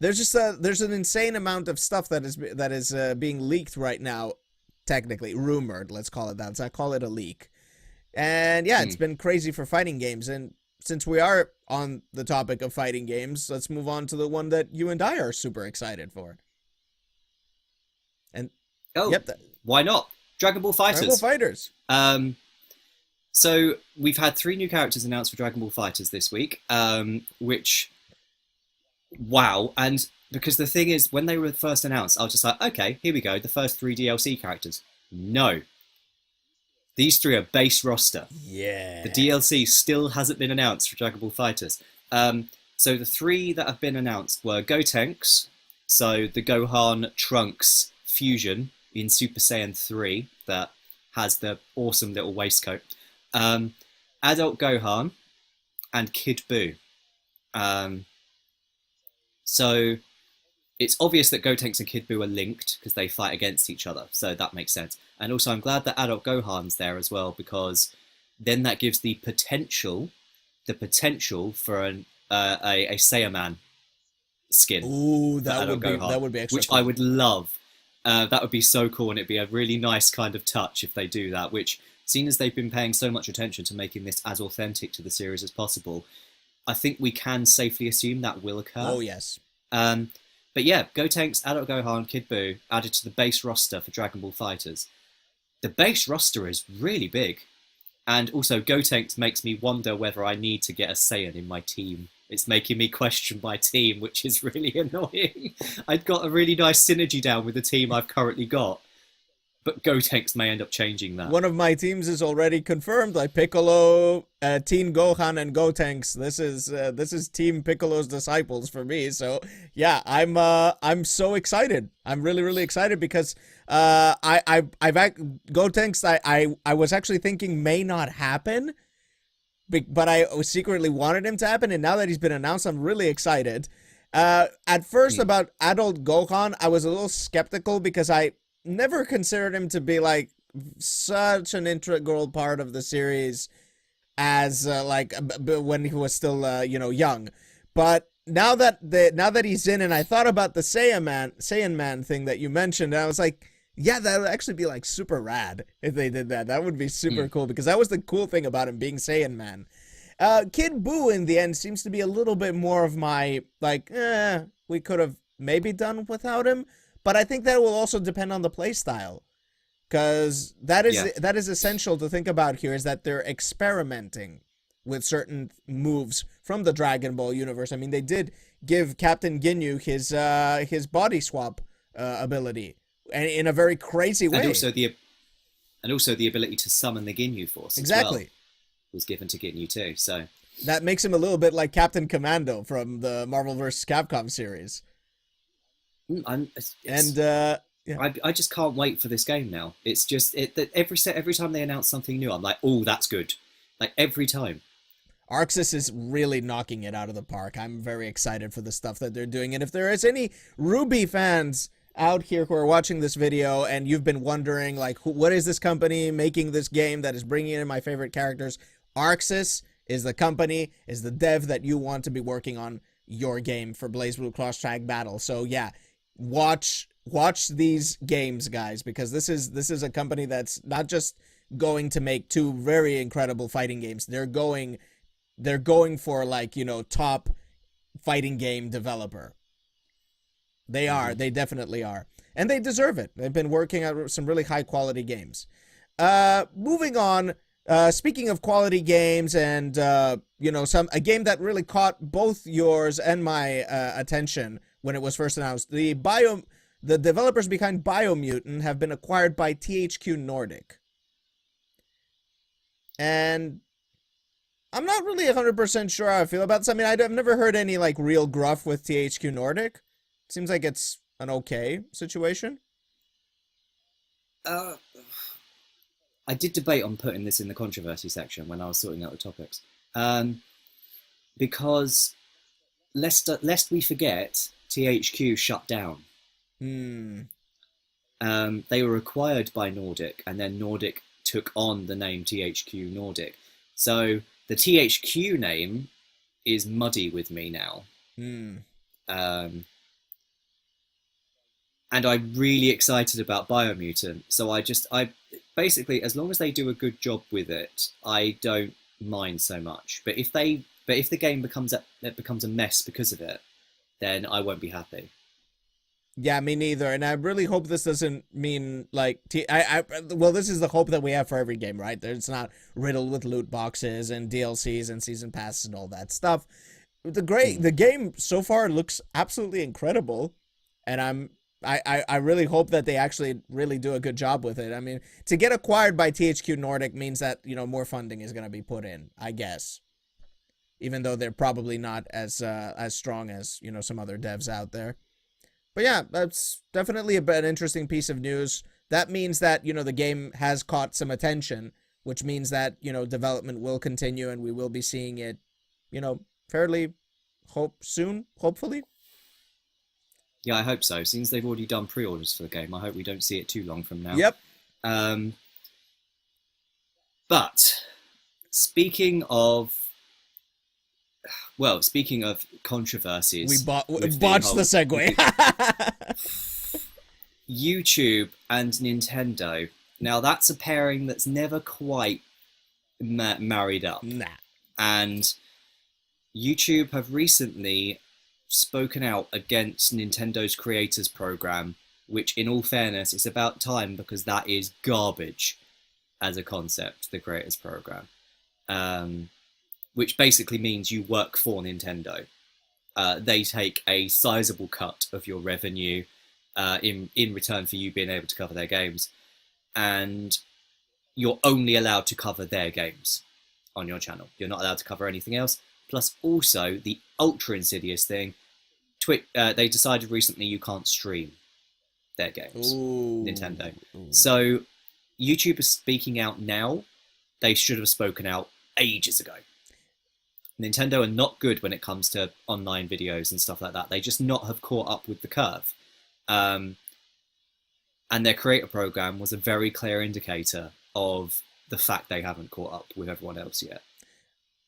Speaker 1: There's just there's an insane amount of stuff that is being leaked right now, technically rumored. Let's call it that. So I call it a leak. And yeah, it's been crazy for fighting games. And since we are on the topic of fighting games, let's move on to the one that you and I are super excited for. And
Speaker 2: why not? Dragon Ball Fighters.
Speaker 1: Dragon Ball Fighters.
Speaker 2: So we've had 3 new characters announced for Dragon Ball Fighters this week, which, wow. And because the thing is, when they were first announced, I was just like, okay, here we go, the first 3 DLC characters. No. These 3 are base roster.
Speaker 1: Yeah.
Speaker 2: The DLC still hasn't been announced for Dragon Ball Fighters. So the 3 that have been announced were Gotenks, so the Gohan Trunks fusion in Super Saiyan 3 that has the awesome little waistcoat. Adult Gohan and Kid Buu. So it's obvious that Gotenks and Kid Buu are linked because they fight against each other, so that makes sense. And also I'm glad that Adult Gohan's there as well, because then that gives the potential for a Saiyaman skin.
Speaker 1: Ooh, that would be extra
Speaker 2: which
Speaker 1: cool.
Speaker 2: I would love. That would be so cool, and it'd be a really nice kind of touch if they do that, which, seeing as they've been paying so much attention to making this as authentic to the series as possible, I think we can safely assume that will occur.
Speaker 1: Oh, yes.
Speaker 2: But yeah, Gotenks, Adult Gohan, Kid Buu added to the base roster for Dragon Ball Fighters. The base roster is really big. And also, Gotenks makes me wonder whether I need to get a Saiyan in my team. It's making me question my team, which is really annoying. I've got a really nice synergy down with the team I've currently got, but Gotenks may end up changing that.
Speaker 1: One of my teams is already confirmed, like Piccolo, Teen Gohan, and Gotenks. This is Team Piccolo's disciples for me. So yeah, I'm so excited. I'm really, really excited because Gotenks I was actually thinking may not happen, but I secretly wanted him to happen, and now that he's been announced, I'm really excited. At first, about Adult Gohan, I was a little skeptical because I never considered him to be like such an integral part of the series as like when he was still young. But now that he's in, and I thought about the Saiyan Man thing that you mentioned, and I was like, yeah, that would actually be like super rad if they did that. That would be super cool, because that was the cool thing about him being Saiyan Man. Kid Buu in the end seems to be a little bit more of my like, we could have maybe done without him, but I think that will also depend on the play style, because that is essential to think about here, is that they're experimenting with certain moves from the Dragon Ball universe. I mean, they did give Captain Ginyu his body swap ability, and in a very crazy way.
Speaker 2: And also the ability to summon the Ginyu Force
Speaker 1: exactly.
Speaker 2: as well was given to Ginyu too. So
Speaker 1: that makes him a little bit like Captain Commando from the Marvel vs. Capcom series.
Speaker 2: I just can't wait for this game now. It's just every time they announce something new, I'm like, oh, that's good. Like every time.
Speaker 1: Arxis is really knocking it out of the park. I'm very excited for the stuff that they're doing. And if there is any Ruby fans out here who are watching this video and you've been wondering, like, what is this company making this game that is bringing in my favorite characters? Arxis is the company, is the dev that you want to be working on your game for BlazBlue Cross Tag Battle. So yeah, watch these games, guys, because this is a company that's not just going to make two very incredible fighting games. They're going for, like, you know, top fighting game developer. They are. They definitely are. And they deserve it. They've been working on some really high quality games. Moving on, speaking of quality games and, you know, a game that really caught both yours and my attention when it was first announced, the developers behind Biomutant have been acquired by THQ Nordic. And I'm not really 100% sure how I feel about this. I mean, I've never heard any, like, real gruff with THQ Nordic. Seems like it's an okay situation.
Speaker 2: I did debate on putting this in the controversy section when I was sorting out the topics. Because, lest we forget, THQ shut down. They were acquired by Nordic, and then Nordic took on the name THQ Nordic. So the THQ name is muddy with me now. And I'm really excited about Biomutant. So I basically, as long as they do a good job with it, I don't mind so much. But if the game becomes a mess because of it, then I won't be happy.
Speaker 1: Yeah, me neither. And I really hope this doesn't mean, like, well, this is the hope that we have for every game, right? It's not riddled with loot boxes and DLCs and season passes and all that stuff. The game so far looks absolutely incredible, and I really hope that they actually really do a good job with it. I mean, to get acquired by THQ Nordic means that, you know, more funding is going to be put in, I guess. Even though they're probably not as strong as, you know, some other devs out there. But yeah, that's definitely an interesting piece of news. That means that, you know, the game has caught some attention, which means that, you know, development will continue and we will be seeing it, you know, fairly soon, hopefully.
Speaker 2: Yeah, I hope so. Since they've already done pre-orders for the game, I hope we don't see it too long from now.
Speaker 1: Yep.
Speaker 2: But speaking of controversies,
Speaker 1: we botched the segue.
Speaker 2: YouTube and Nintendo. Now that's a pairing that's never quite married up.
Speaker 1: Nah.
Speaker 2: And YouTube have recently spoken out against Nintendo's Creators Program, which, in all fairness, it's about time because that is garbage as a concept, the Creators Program. Which basically means you work for Nintendo. They take a sizable cut of your revenue in return for you being able to cover their games. And you're only allowed to cover their games on your channel. You're not allowed to cover anything else. Plus, also, the ultra insidious thing, they decided recently you can't stream their games, Nintendo. So, YouTube is speaking out now. They should have spoken out ages ago. Nintendo are not good when it comes to online videos and stuff like that. They just not have caught up with the curve. And their creator program was a very clear indicator of the fact they haven't caught up with everyone else yet.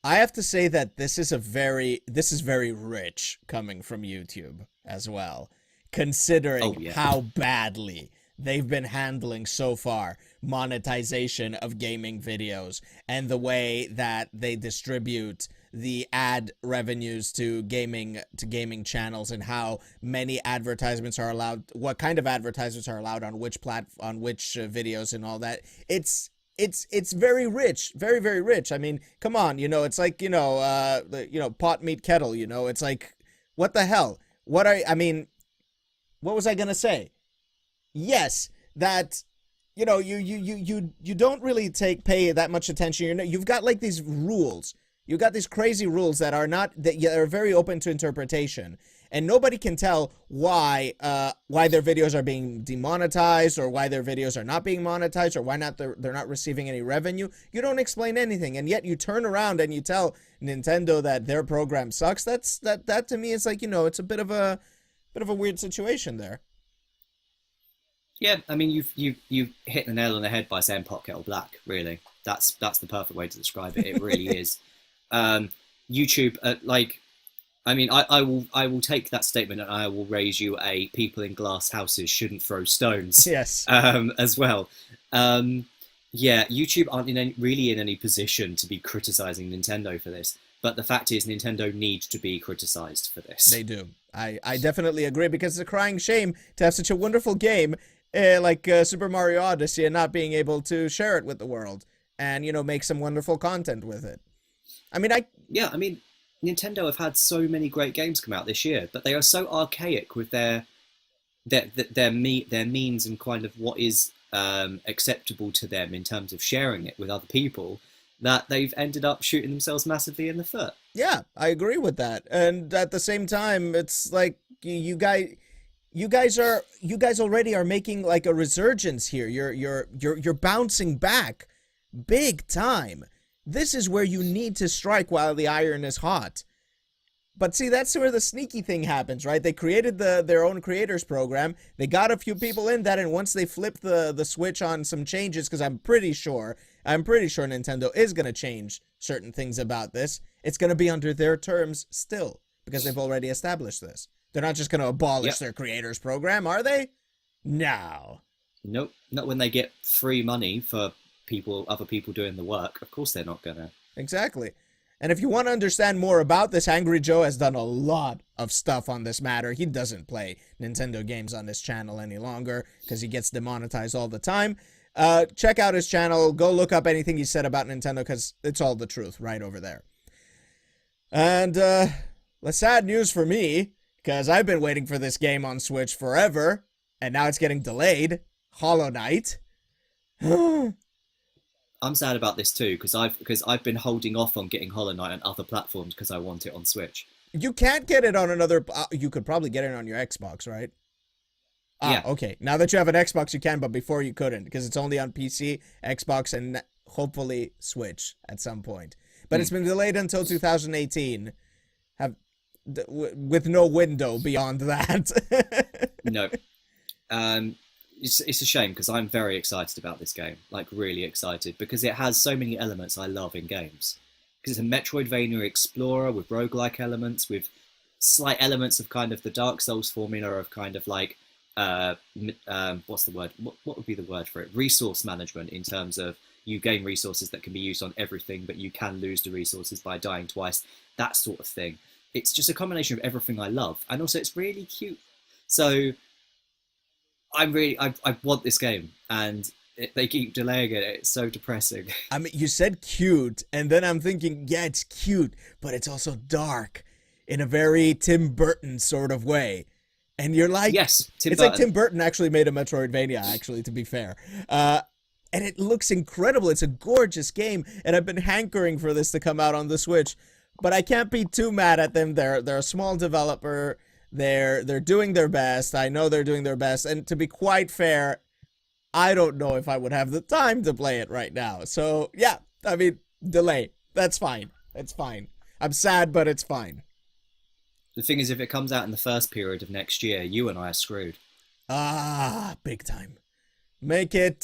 Speaker 1: I have to say that this is very rich coming from YouTube as well, considering how badly they've been handling so far monetization of gaming videos and the way that they distribute the ad revenues to gaming channels and how many advertisements are allowed, what kind of advertisements are allowed on which videos and all that. It's very rich, very, very rich. I mean, come on, you know, it's like, pot meet kettle, you know, it's like, what the hell? What was I gonna say? yes, that you don't really pay that much attention. You've got like these rules. You've got these crazy rules that are very open to interpretation, and nobody can tell why their videos are being demonetized, or why their videos are not being monetized, or why not they're not receiving any revenue. You don't explain anything, and yet you turn around and you tell Nintendo that their program sucks. That to me is like, it's a bit of a weird situation there.
Speaker 2: Yeah, I mean, you've hit the nail on the head by saying pot kettle black. Really, that's the perfect way to describe it. It really is. YouTube, I mean, I will take that statement and I will raise you a people in glass houses shouldn't throw stones.
Speaker 1: Yes.
Speaker 2: As well. Yeah, YouTube aren't really in any position to be criticizing Nintendo for this. But the fact is, Nintendo need to be criticized for this.
Speaker 1: They do. I definitely agree, because it's a crying shame to have such a wonderful game like Super Mario Odyssey and not being able to share it with the world and, make some wonderful content with it. I mean,
Speaker 2: Nintendo have had so many great games come out this year, but they are so archaic with their means and kind of what is acceptable to them in terms of sharing it with other people, that they've ended up shooting themselves massively in the foot.
Speaker 1: Yeah, I agree with that. And at the same time, it's like you guys already are making like a resurgence here. You're bouncing back big time. This is where you need to strike while the iron is hot. But see, that's where the sneaky thing happens, right? They created their own creators program. They got a few people in that, and once they flip the switch on some changes, because I'm pretty sure Nintendo is going to change certain things about this, it's going to be under their terms still, because they've already established this. They're not just going to abolish their creators program, are they? No.
Speaker 2: Nope, not when they get free money for other people doing the work. Of course they're not gonna.
Speaker 1: Exactly. And if you want to understand more about this, Angry Joe has done a lot of stuff on this matter. He doesn't play Nintendo games on this channel any longer because he gets demonetized all the time. Check out his channel. Go look up anything he said about Nintendo, because it's all the truth right over there. And the sad news for me, because I've been waiting for this game on Switch forever, and now it's getting delayed. Hollow Knight.
Speaker 2: I'm sad about this too, because I've been holding off on getting Hollow Knight on other platforms because I want it on Switch.
Speaker 1: You can't get it on another. You could probably get it on your Xbox, right?
Speaker 2: Yeah.
Speaker 1: Okay. Now that you have an Xbox, you can, but before you couldn't, because it's only on PC, Xbox, and hopefully Switch at some point. But it's been delayed until 2018, with no window beyond that.
Speaker 2: No. It's a shame, because I'm very excited about this game, like really excited, because it has so many elements I love in games. Because it's a Metroidvania explorer with roguelike elements, with slight elements of kind of the Dark Souls formula of kind of like, what's the word? What would be the word for it? Resource management, in terms of you gain resources that can be used on everything, but you can lose the resources by dying twice, that sort of thing. It's just a combination of everything I love, and also it's really cute. So I want this game, and they keep delaying it. It's so depressing.
Speaker 1: I mean, you said cute, and then I'm thinking, yeah, it's cute, but it's also dark in a very Tim Burton sort of way. And you're like,
Speaker 2: yes,
Speaker 1: Tim Burton. Like Tim Burton actually made a Metroidvania, actually, to be fair. And it looks incredible. It's a gorgeous game, and I've been hankering for this to come out on the Switch. But I can't be too mad at them. They're a small developer. They're doing their best. I know they're doing their best. And to be quite fair, I don't know if I would have the time to play it right now. So, yeah, I mean, delay. That's fine. It's fine. I'm sad, but it's fine.
Speaker 2: The thing is, if it comes out in the first period of next year, you and I are screwed.
Speaker 1: Ah, big time. Make it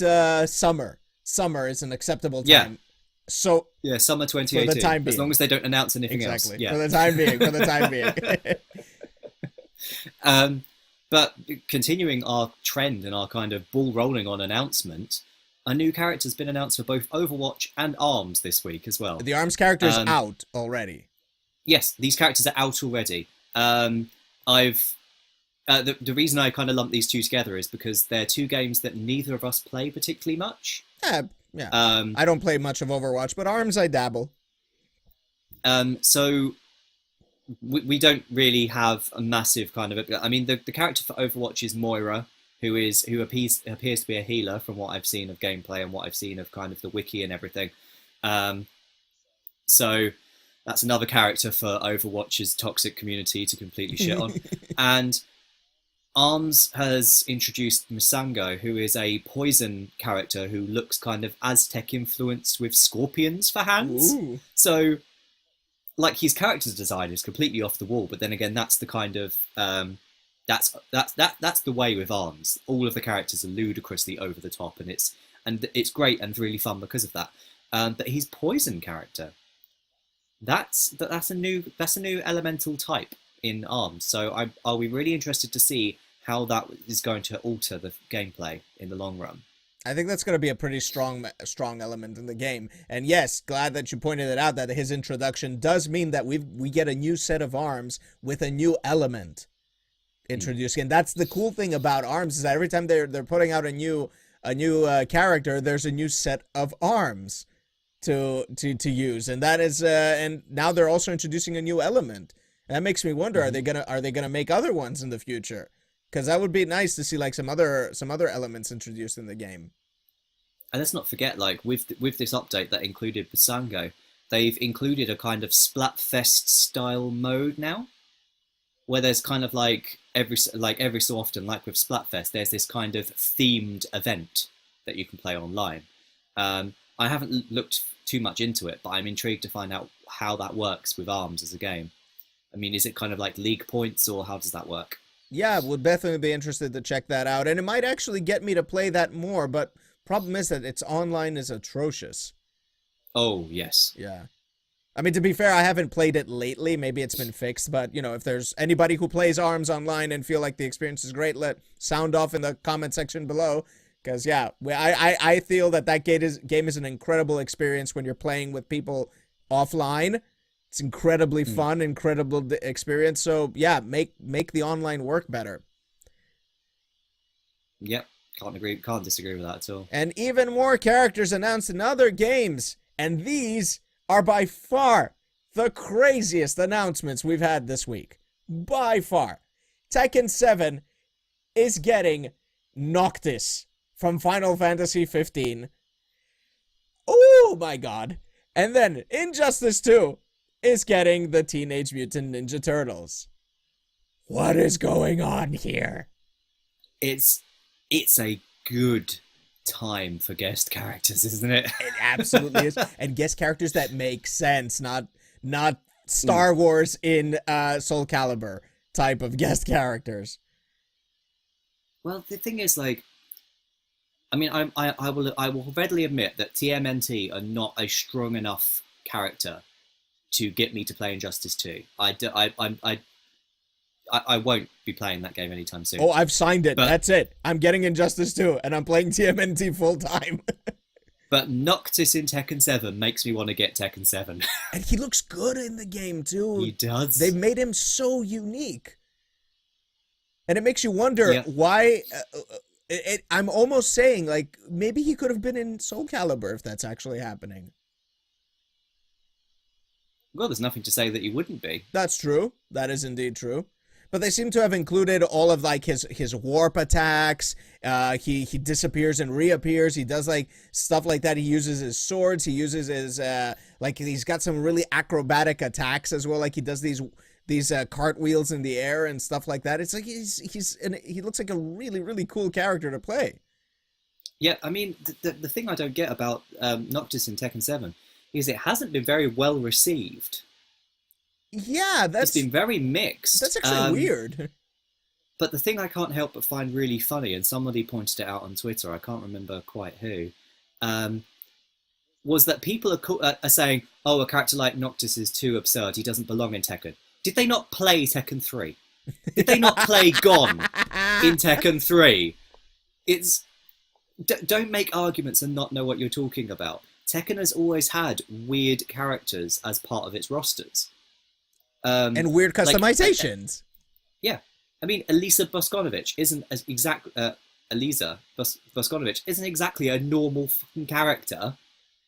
Speaker 1: summer. Summer is an acceptable time.
Speaker 2: Yeah.
Speaker 1: So
Speaker 2: yeah, summer 2018. For the time being. As long as they don't announce anything else. Yeah.
Speaker 1: For the time being. For the time
Speaker 2: being. But continuing our trend and our kind of ball rolling on announcement, a new character has been announced for both Overwatch and ARMS this week as well.
Speaker 1: The ARMS character is out already.
Speaker 2: Yes, these characters are out already. The reason I kind of lump these two together is because they're two games that neither of us play particularly much.
Speaker 1: Yeah. I don't play much of Overwatch, but ARMS I dabble.
Speaker 2: So we don't really have a massive kind of... I mean, the character for Overwatch is Moira, who appears to be a healer from what I've seen of gameplay and what I've seen of kind of the wiki and everything. So that's another character for Overwatch's toxic community to completely shit on. And ARMS has introduced Misango, who is a poison character who looks kind of Aztec influenced with scorpions for hands.
Speaker 1: Ooh.
Speaker 2: So, like, his character design is completely off the wall. But then again, that's the kind of that's the way with ARMS. All of the characters are ludicrously over the top, and it's great and really fun because of that. But his poison character, that's a new elemental type in ARMS. So I'll be really interested to see how that is going to alter the gameplay in the long run.
Speaker 1: I think that's going to be a pretty strong element in the game. And yes, glad that you pointed it out, that his introduction does mean that we get a new set of arms with a new element introduced. And that's the cool thing about ARMS, is that every time they're putting out a new character, there's a new set of arms to use. And that is and now they're also introducing a new element. And that makes me wonder, are they gonna make other ones in the future? Because that would be nice to see like some other elements introduced in the game.
Speaker 2: And let's not forget, like with this update that included Basango, they've included a kind of Splatfest style mode now, where there's kind of like every so often, like with Splatfest, there's this kind of themed event that you can play online. I haven't looked too much into it, but I'm intrigued to find out how that works with ARMS as a game. I mean, is it kind of like league points, or how does that work?
Speaker 1: Yeah, would definitely be interested to check that out. And it might actually get me to play that more, but problem is that its online is atrocious.
Speaker 2: Oh, yes.
Speaker 1: Yeah. I mean, to be fair, I haven't played it lately. Maybe it's been fixed, but, you know, if there's anybody who plays ARMS online and feel like the experience is great, sound off in the comment section below. Because, yeah, I feel that game is an incredible experience when you're playing with people offline. It's incredibly fun, incredible experience. So, yeah, make the online work better.
Speaker 2: Yep, can't disagree with that at all.
Speaker 1: And even more characters announced in other games. And these are by far the craziest announcements we've had this week. By far. Tekken 7 is getting Noctis from Final Fantasy 15. Oh my god. And then Injustice 2 is getting the Teenage Mutant Ninja Turtles. What is going on here?
Speaker 2: It's a good time for guest characters, isn't it?
Speaker 1: It absolutely is. And guest characters that make sense, not Star Wars in Soul Calibur type of guest characters.
Speaker 2: Well, the thing is, like, I mean, I will readily admit that TMNT are not a strong enough character to get me to play Injustice 2. I won't be playing that game anytime soon.
Speaker 1: Oh, I've signed it. That's it. I'm getting Injustice 2, and I'm playing TMNT full time.
Speaker 2: But Noctis in Tekken 7 makes me want to get Tekken 7.
Speaker 1: And he looks good in the game, too.
Speaker 2: He does.
Speaker 1: They've made him so unique. And it makes you wonder why... I'm almost saying, like, maybe he could have been in Soul Calibur if that's actually happening.
Speaker 2: Well, there's nothing to say that he wouldn't be.
Speaker 1: That's true. That is indeed true. But they seem to have included all of, like, his warp attacks. He disappears and reappears. He does, like, stuff like that. He uses his swords. He uses his, like, he's got some really acrobatic attacks as well. Like, he does these cartwheels in the air and stuff like that. It's like he looks like a really, really cool character to play.
Speaker 2: Yeah, I mean, the thing I don't get about Noctis in Tekken 7 is it hasn't been very well received.
Speaker 1: Yeah, it's
Speaker 2: been very mixed.
Speaker 1: That's actually weird.
Speaker 2: But the thing I can't help but find really funny, and somebody pointed it out on Twitter, I can't remember quite who, was that people are saying, oh, a character like Noctis is too absurd, he doesn't belong in Tekken. Did they not play Tekken 3? Did they not play Gon in Tekken 3? Don't make arguments and not know what you're talking about. Tekken has always had weird characters as part of its rosters.
Speaker 1: And weird customizations.
Speaker 2: Yeah. I mean, Elisa Boskonovich isn't exactly a normal fucking character.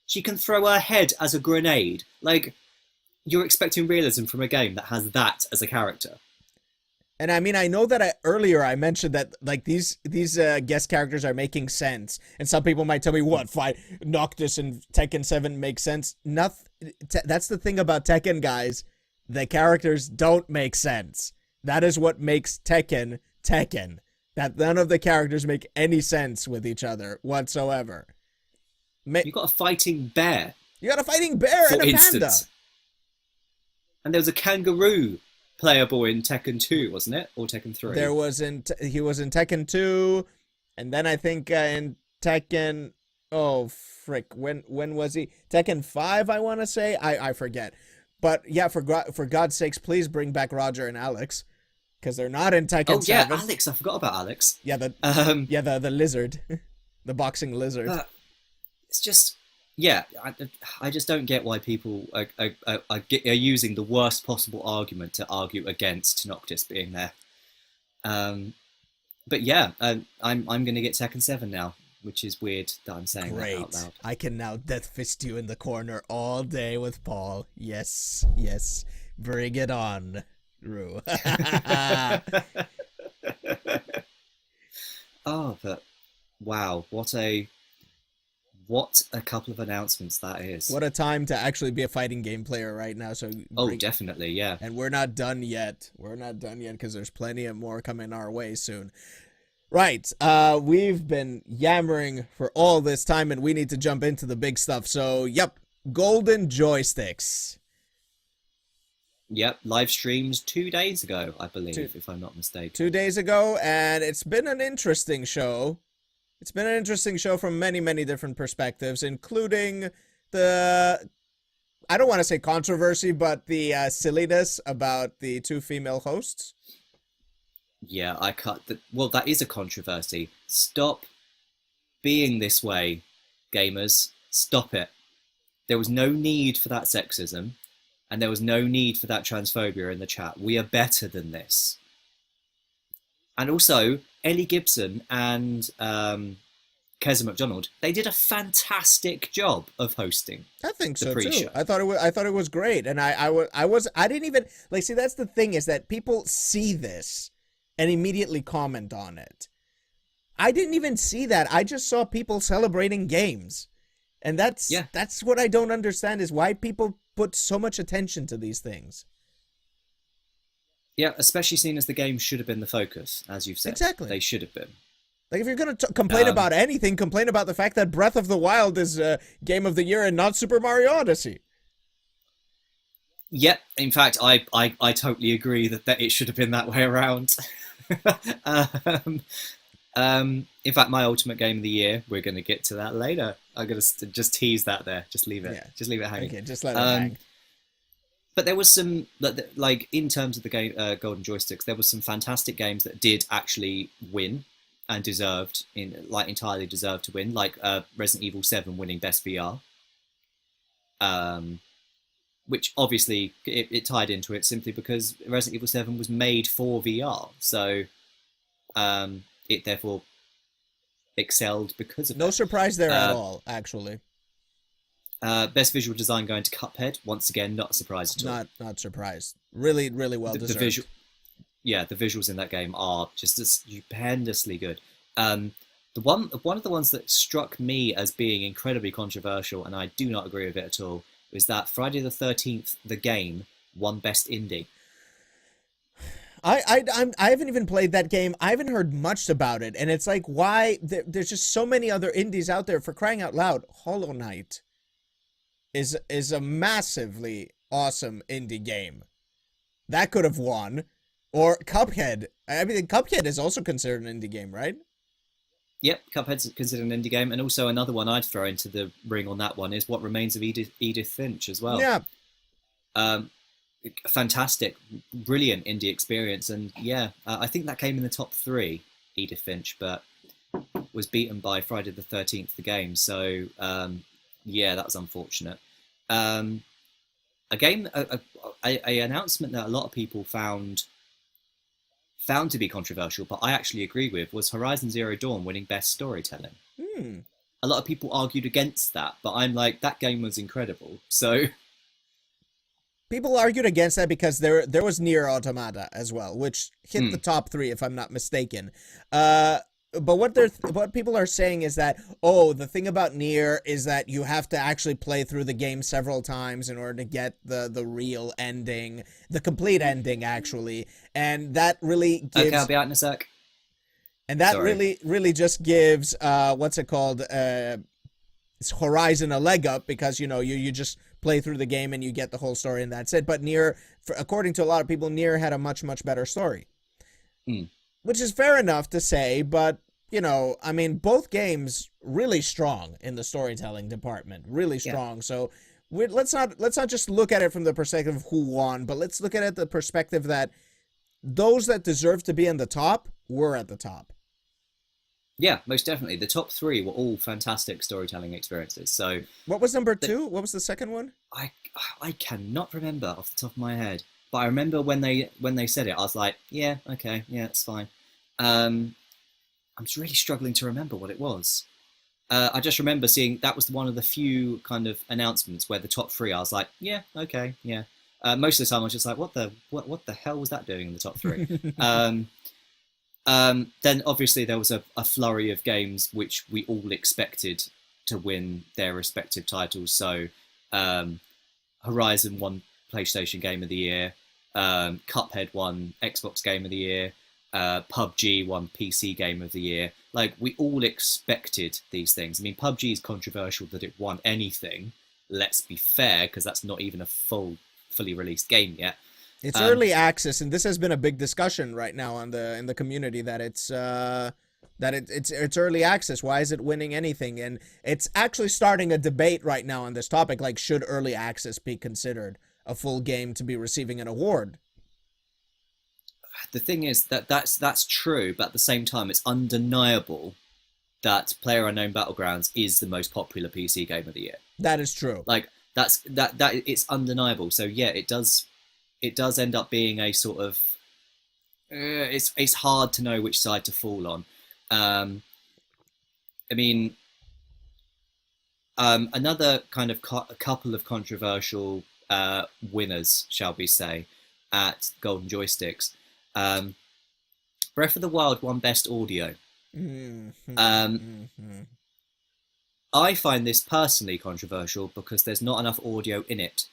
Speaker 2: She can throw her head as a grenade. Like, you're expecting realism from a game that has that as a character.
Speaker 1: And I mean, I know that earlier I mentioned that like these guest characters are making sense, and some people might tell me, "What? Noctis and Tekken 7 make sense?" Nothing. That's the thing about Tekken, guys. The characters don't make sense. That is what makes Tekken Tekken. That none of the characters make any sense with each other whatsoever.
Speaker 2: You got a fighting bear.
Speaker 1: You got a fighting bear and a panda.
Speaker 2: And there was a kangaroo playable in Tekken 2, wasn't it? Or Tekken 3?
Speaker 1: He was in Tekken 2, and then I think in Tekken, oh frick, when was he? Tekken 5, I want to say. I forget. But yeah, for God's sakes, please bring back Roger and Alex, because they're not in Tekken 7.
Speaker 2: Alex, I forgot about Alex.
Speaker 1: Yeah, the lizard, the boxing lizard.
Speaker 2: It's just, yeah, I just don't get why people are using the worst possible argument to argue against Noctis being there. But yeah, I'm going to get Tekken 7 now, which is weird that I'm saying that out loud.
Speaker 1: I can now death fist you in the corner all day with Paul. Yes, bring it on, Rue.
Speaker 2: Oh, but wow, what a couple of announcements that is.
Speaker 1: What a time to actually be a fighting game player right now. So
Speaker 2: definitely, yeah.
Speaker 1: And we're not done yet. Because there's plenty of more coming our way soon. Right. We've been yammering for all this time, and we need to jump into the big stuff. So, yep, Golden Joysticks.
Speaker 2: Yep, live streams 2 days ago, I believe, if I'm not mistaken.
Speaker 1: 2 days ago, and it's been an interesting show. It's been an interesting show from many, many different perspectives, including the, I don't want to say controversy, but the silliness about the 2 female hosts.
Speaker 2: Yeah, that is a controversy. Stop being this way, gamers. Stop it. There was no need for that sexism, and there was no need for that transphobia in the chat. We are better than this. And also, Ellie Gibson and Keza McDonald, they did a fantastic job of hosting.
Speaker 1: I think so too. I thought it was great, and I didn't even like. See, that's the thing, is that people see this and immediately comment on it. I didn't even see that. I just saw people celebrating games, and that's what I don't understand, is why people put so much attention to these things.
Speaker 2: Yeah, especially seeing as the game should have been the focus, as you've said.
Speaker 1: Exactly.
Speaker 2: They should have been.
Speaker 1: Like, if you're going to complain about anything, complain about the fact that Breath of the Wild is Game of the Year and not Super Mario Odyssey.
Speaker 2: Yeah, in fact, I totally agree that it should have been that way around. In fact, my ultimate game of the year, we're going to get to that later. I'm going to just tease that there. Just leave it. Yeah. Just leave it hanging.
Speaker 1: Okay, just let it hang.
Speaker 2: But there was some, like, in terms of the game, Golden Joysticks, there was some fantastic games that did actually win and deserved, entirely deserved to win, like Resident Evil 7 winning Best VR. Which obviously it tied into it simply because Resident Evil 7 was made for VR, so it therefore excelled because of
Speaker 1: No
Speaker 2: that.
Speaker 1: surprise there at all, actually.
Speaker 2: Best visual design going to Cuphead. Once again, not a surprise at all.
Speaker 1: Not surprised. Really, really well deserved.
Speaker 2: The visuals in that game are just stupendously good. One of the ones that struck me as being incredibly controversial, and I do not agree with it at all, was that Friday the 13th, the game, won Best Indie.
Speaker 1: I haven't even played that game. I haven't heard much about it, and it's like, why? There's just so many other indies out there, for crying out loud. Hollow Knight is a massively awesome indie game. That could have won. Or Cuphead. I mean, Cuphead is also considered an indie game, right?
Speaker 2: Yep, Cuphead's considered an indie game, and also another one I'd throw into the ring on that one is What Remains of Edith Finch as well.
Speaker 1: Yeah.
Speaker 2: Fantastic, brilliant indie experience, and yeah, I think that came in the top 3, Edith Finch, but was beaten by Friday the 13th, the game. So yeah, that was unfortunate. A game, a announcement that a lot of people found to be controversial, but I actually agree with, was Horizon Zero Dawn winning Best Storytelling. A lot of people argued against that, but I'm like, that game was incredible. So
Speaker 1: People argued against that because there was Nier Automata as well, which hit the top 3 if I'm not mistaken. But what people are saying is that, oh, the thing about Nier is that you have to actually play through the game several times in order to get the real ending, the complete ending actually, and that really gives.
Speaker 2: Okay, I'll be out in a sec.
Speaker 1: And that really just gives what's it called? It's Horizon a leg up, because you just play through the game and you get the whole story and that's it. But Nier, according to a lot of people, Nier had a much better story, which is fair enough to say. But I mean, both games really strong in the storytelling department, really strong. Yeah. So let's not just look at it from the perspective of who won, but let's look at it the perspective that those that deserve to be in the top were at the top.
Speaker 2: Yeah, most definitely. The top 3 were all fantastic storytelling experiences. So,
Speaker 1: what was number 2? What was the second one?
Speaker 2: I cannot remember off the top of my head, but I remember when they said it, I was like, yeah, okay, yeah, it's fine. I'm just really struggling to remember what it was. I just remember seeing that was one of the few kind of announcements where the top 3, I was like, yeah, okay, yeah. Most of the time, I was just like, what the hell was that doing in the top 3? Then obviously there was a flurry of games which we all expected to win their respective titles. So Horizon won PlayStation Game of the Year, Cuphead won Xbox Game of the Year, PUBG won PC Game of the Year. Like, we all expected these things. I mean, PUBG is controversial that it won anything. Let's be fair, because that's not even a fully released game yet.
Speaker 1: It's early access, and this has been a big discussion right now in the community that it's early access. Why is it winning anything? And it's actually starting a debate right now on this topic. Like, should early access be considered a full game to be receiving an award?
Speaker 2: The thing is that's true, but at the same time, it's undeniable that PlayerUnknown Battlegrounds is the most popular PC game of the year.
Speaker 1: That is true.
Speaker 2: Like, that it's undeniable. So yeah, it does end up being a sort of it's hard to know which side to fall on. I mean, another kind of a couple of controversial winners, shall we say, at Golden Joysticks. Breath of the Wild won Best Audio. I find this personally controversial because there's not enough audio in it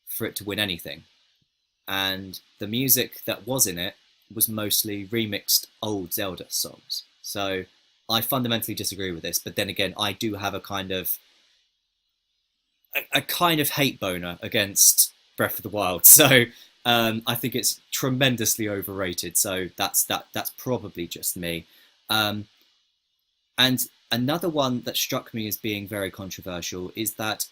Speaker 2: for it to win anything. And the music that was in it was mostly remixed old Zelda songs. So I fundamentally disagree with this, but then again, I do have a kind of hate boner against Breath of the Wild. So I think it's tremendously overrated. So that's probably just me. And another one that struck me as being very controversial is that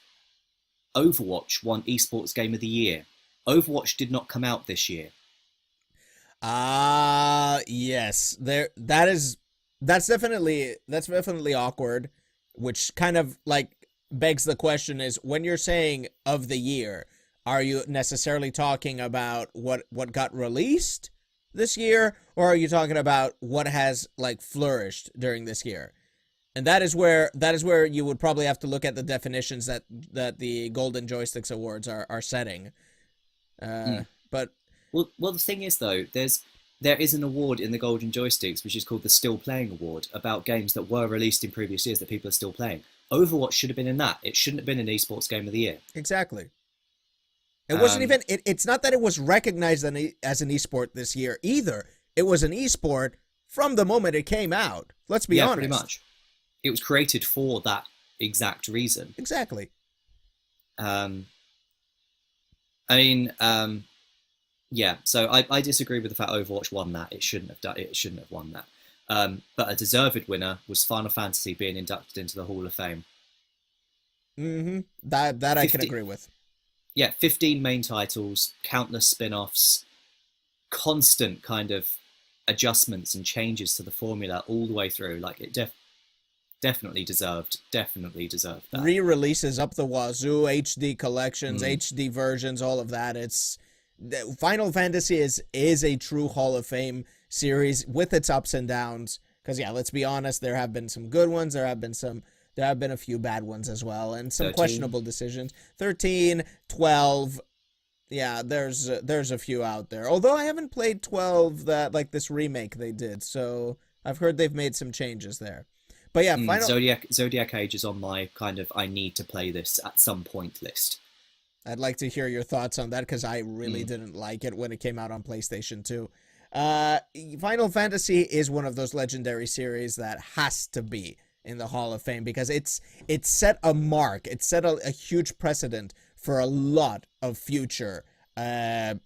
Speaker 2: Overwatch won Esports Game of the Year. Overwatch did not come out this year.
Speaker 1: Yes. That's definitely awkward, which kind of like begs the question is, when you're saying of the year, are you necessarily talking about what got released this year, or are you talking about what has like flourished during this year? And that is where you would probably have to look at the definitions that the Golden Joysticks Awards are setting. But
Speaker 2: well, the thing is though, there is an award in the Golden Joysticks which is called the Still Playing Award, about games that were released in previous years that people are still playing. Overwatch should have been in that. It shouldn't have been an esports game of the year. Exactly.
Speaker 1: It wasn't even. It's not that it was recognized as an esport this year either. It was an esport from the moment it came out. Let's be honest.
Speaker 2: Pretty much. It was created for that exact reason.
Speaker 1: Exactly.
Speaker 2: I mean, yeah. So I disagree with the fact Overwatch won that. It shouldn't have done. It shouldn't have won that. But a deserved winner was Final Fantasy being inducted into the Hall of Fame.
Speaker 1: That 50, I can agree with.
Speaker 2: Yeah, 15 main titles, countless spin-offs, constant kind of adjustments and changes to the formula all the way through. Like, it definitely deserved that.
Speaker 1: Re-releases up the wazoo, HD collections, HD versions, all of that. Final Fantasy is a true Hall of Fame series with its ups and downs. Because yeah, let's be honest, there have been some good ones. There have been a few bad ones as well, and some
Speaker 2: 13.
Speaker 1: questionable decisions. 13, 12, Yeah, there's a few out there. Although I haven't played 12, that like this remake they did, so I've heard they've made some changes there. But yeah, final.
Speaker 2: Zodiac Age is on my kind of I need to play this at some point list.
Speaker 1: I'd like to hear your thoughts on that because I really didn't like it when it came out on PlayStation 2. Final Fantasy is one of those legendary series that has to be in the Hall of Fame because it's set a mark. It set a huge precedent for a lot of future JRPGs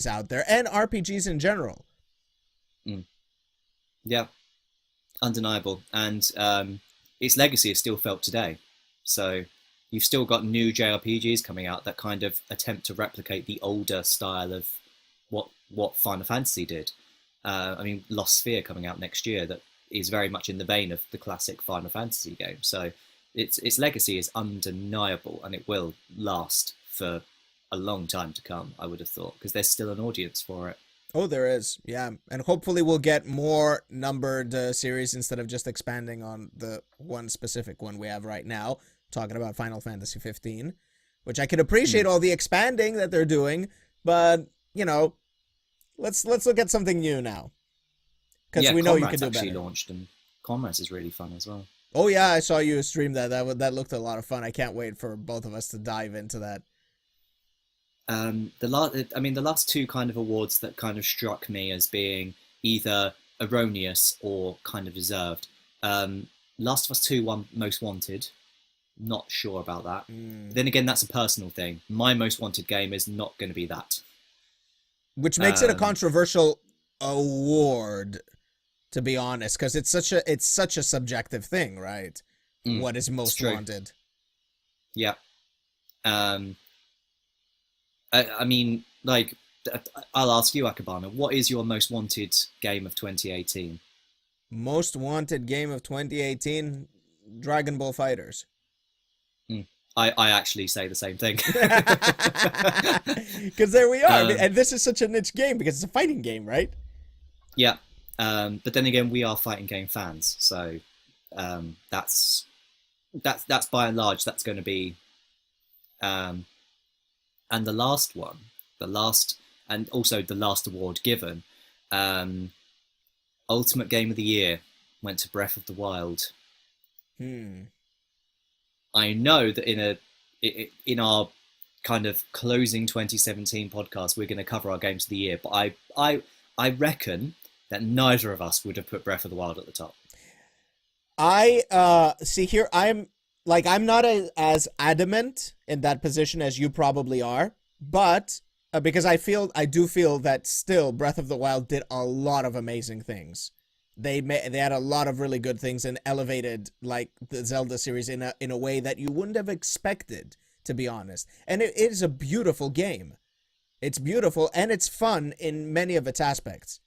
Speaker 1: out there and RPGs in general.
Speaker 2: Yeah, undeniable. And its legacy is still felt today. So you've still got new JRPGs coming out that kind of attempt to replicate the older style of what Final Fantasy did. I mean, Lost Sphere coming out next year that is very much in the vein of the classic Final Fantasy game. So its legacy is undeniable, and it will last for a long time to come, I would have thought, because there's still an audience for it.
Speaker 1: Oh, there is, yeah. And hopefully we'll get more numbered series instead of just expanding on the one specific one we have right now, talking about Final Fantasy 15, which I can appreciate all the expanding that they're doing, but, you know, let's look at something new now. Because we know you can do better.
Speaker 2: Actually launched, and Comrades is really fun as well.
Speaker 1: Oh yeah, I saw you stream that. That looked a lot of fun. I can't wait for both of us to dive into that.
Speaker 2: The last two kind of awards that kind of struck me as being either erroneous or kind of deserved. Last of Us 2 won Most Wanted. Not sure about that. Then again, that's a personal thing. My Most Wanted game is not going to be that.
Speaker 1: Which makes it a controversial award, to be honest, because it's such a subjective thing, right? What is most wanted? Yeah.
Speaker 2: I mean, like, I'll ask you, Akibana, what is your most wanted game of 2018?
Speaker 1: Most wanted game of 2018? Dragon Ball FighterZ.
Speaker 2: I actually say the same thing.
Speaker 1: Because there we are. And this is such a niche game because it's a fighting game, right?
Speaker 2: Yeah. But then again, we are fighting game fans. So that's by and large, that's going to be... and the last award given, Ultimate Game of the Year went to Breath of the Wild. I know that in our kind of closing 2017 podcast, we're going to cover our games of the year, but I reckon that neither of us would have put Breath of the Wild at the top.
Speaker 1: See here, I'm not as adamant in that position as you probably are, but because I do feel that still Breath of the Wild did a lot of amazing things. They had a lot of really good things and elevated like the Zelda series in a way that you wouldn't have expected, to be honest. And it is a beautiful game. It's beautiful and it's fun in many of its aspects.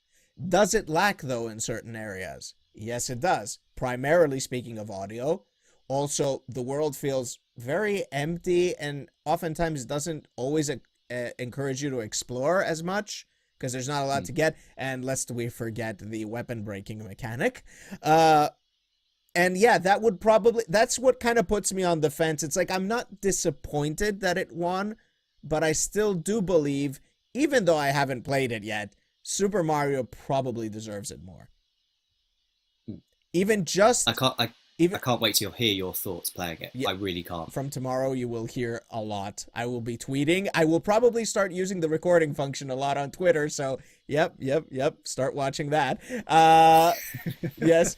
Speaker 1: Does it lack though in certain areas? Yes, it does. Primarily speaking of audio. Also, the world feels very empty and oftentimes doesn't always encourage you to explore as much because there's not a lot to get, and lest we forget the weapon breaking mechanic. And yeah, that's what kind of puts me on the fence. It's like I'm not disappointed that it won, but I still do believe, even though I haven't played it yet, Super Mario probably deserves it more. Even just...
Speaker 2: I can't wait to hear your thoughts playing it. Yeah, I really can't.
Speaker 1: From tomorrow, you will hear a lot. I will be tweeting. I will probably start using the recording function a lot on Twitter. So, yep. Start watching that. Yes.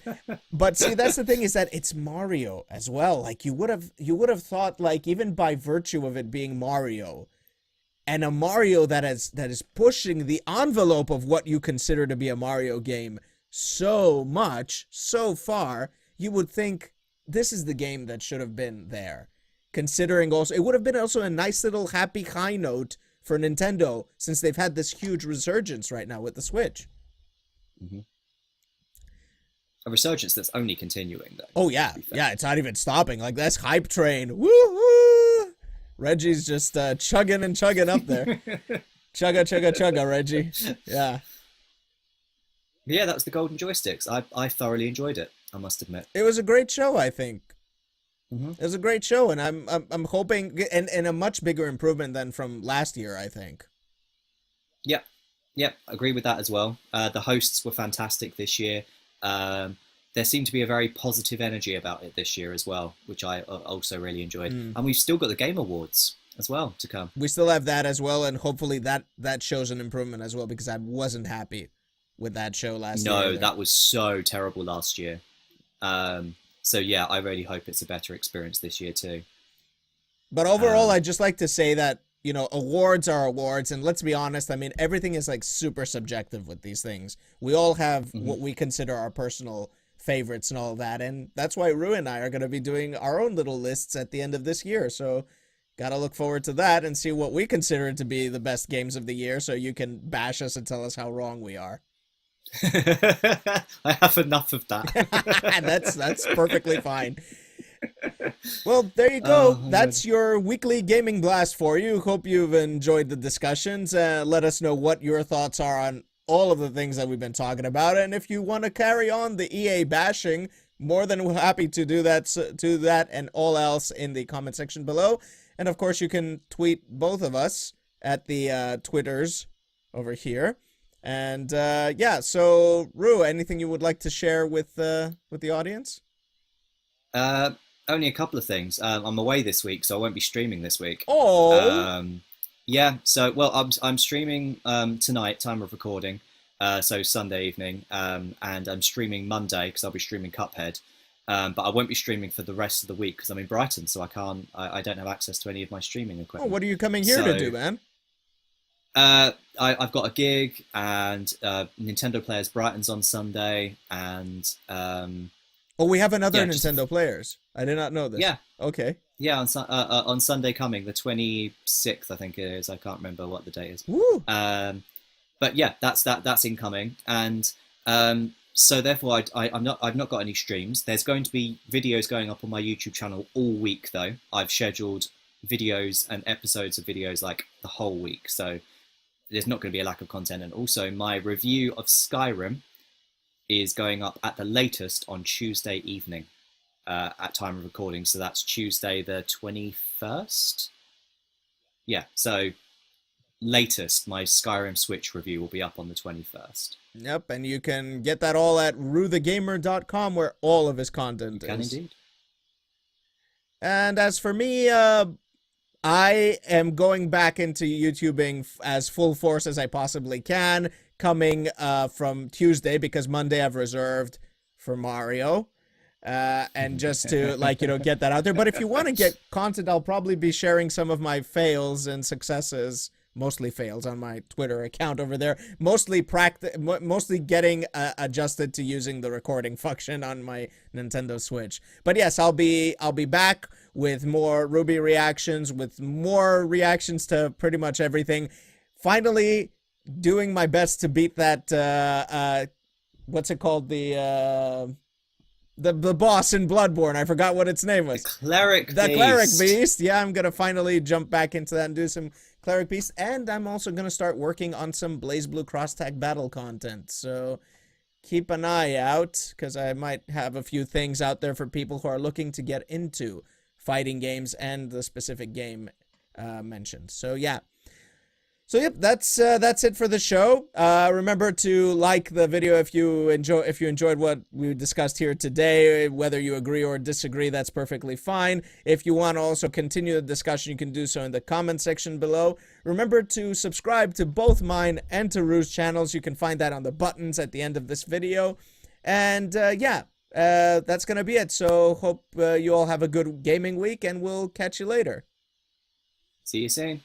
Speaker 1: But see, that's the thing is that it's Mario as well. Like you would have thought, like even by virtue of it being Mario, and a Mario that is pushing the envelope of what you consider to be a Mario game so much, so far. You would think this is the game that should have been there. Considering also, it would have been also a nice little happy high note for Nintendo since they've had this huge resurgence right now with the Switch.
Speaker 2: A resurgence that's only continuing, though.
Speaker 1: Oh, yeah. Yeah, it's not even stopping. Like, that's hype train. Woo-hoo! Reggie's just chugging and chugging up there. Chugga, Reggie. Yeah.
Speaker 2: Yeah, that was the Golden Joysticks. I thoroughly enjoyed it, I must admit.
Speaker 1: It was a great show, I think. It was a great show, and I'm hoping, and a much bigger improvement than from last year, I think.
Speaker 2: Yep, yep, agree with that as well. The hosts were fantastic this year. There seemed to be a very positive energy about it this year as well, which I also really enjoyed. And we've still got the Game Awards as well to come.
Speaker 1: We still have that as well, and hopefully that shows an improvement as well, because I wasn't happy with that show last year.
Speaker 2: No, that was so terrible last year. So yeah, I really hope it's a better experience this year too.
Speaker 1: But overall, I'd just like to say that, you know, awards are awards, and let's be honest, I mean, everything is like super subjective with these things. We all have what we consider our personal favorites and all that, and that's why Rue and I are going to be doing our own little lists at the end of this year, so gotta look forward to that and see what we consider to be the best games of the year, so you can bash us and tell us how wrong we are.
Speaker 2: I have enough of that.
Speaker 1: That's perfectly fine. Well, there you go. That's your weekly gaming blast for you. Hope you've enjoyed the discussions. Let us know what your thoughts are on all of the things that we've been talking about, and if you want to carry on the EA bashing, more than happy to do that and all else in the comment section below. And of course, you can tweet both of us at the Twitters over here. And yeah, so Rue, anything you would like to share with the audience?
Speaker 2: Only a couple of things. I'm away this week, so I won't be streaming this week.
Speaker 1: Oh.
Speaker 2: Yeah. So, well, I'm streaming tonight, time of recording, so Sunday evening, and I'm streaming Monday because I'll be streaming Cuphead. But I won't be streaming for the rest of the week because I'm in Brighton, so I don't have access to any of my streaming equipment.
Speaker 1: Oh, what are you coming here to do, man?
Speaker 2: I've got a gig, and Nintendo Players Brighton's on Sunday, and
Speaker 1: oh, we have another Nintendo Players. I did not know this.
Speaker 2: Yeah.
Speaker 1: Okay.
Speaker 2: Yeah, on Sunday coming, the 26th, I think it is. I can't remember what the date is.
Speaker 1: Woo.
Speaker 2: But yeah, that's incoming, and so therefore I've not got any streams. There's going to be videos going up on my YouTube channel all week though. I've scheduled videos and episodes of videos like the whole week, so there's not going to be a lack of content. And also my review of Skyrim is going up at the latest on Tuesday evening at time of recording, so that's Tuesday the 21st. Yeah, so latest, my Skyrim Switch review will be up on the 21st.
Speaker 1: Yep, and you can get that all at ruethegamer.com, where all of his content is.
Speaker 2: Can indeed.
Speaker 1: And as for me, I am going back into YouTubing as full force as I possibly can, coming from Tuesday, because Monday I've reserved for Mario. And just to, like, you know, get that out there. But if you want to get content, I'll probably be sharing some of my fails and successes, mostly fails, on my Twitter account over there. Mostly getting adjusted to using the recording function on my Nintendo Switch. But yes, I'll be back with more Ruby reactions, with more reactions to pretty much everything. Finally, doing my best to beat that what's it called, the boss in Bloodborne. I forgot what its name was.
Speaker 2: The Cleric Beast.
Speaker 1: The Cleric Beast. Yeah, I'm gonna finally jump back into that and do some Cleric Beast, and I'm also gonna start working on some BlazBlue Cross-Tag Battle content. So keep an eye out, because I might have a few things out there for people who are looking to get into fighting games and the specific game mentioned. So yeah. So yep, that's it for the show. Remember to like the video if you enjoyed what we discussed here today. Whether you agree or disagree, that's perfectly fine. If you want to also continue the discussion, you can do so in the comment section below. Remember to subscribe to both mine and to Rue's channels. You can find that on the buttons at the end of this video. And yeah, that's gonna be it. So hope you all have a good gaming week, and we'll catch you later.
Speaker 2: See you soon.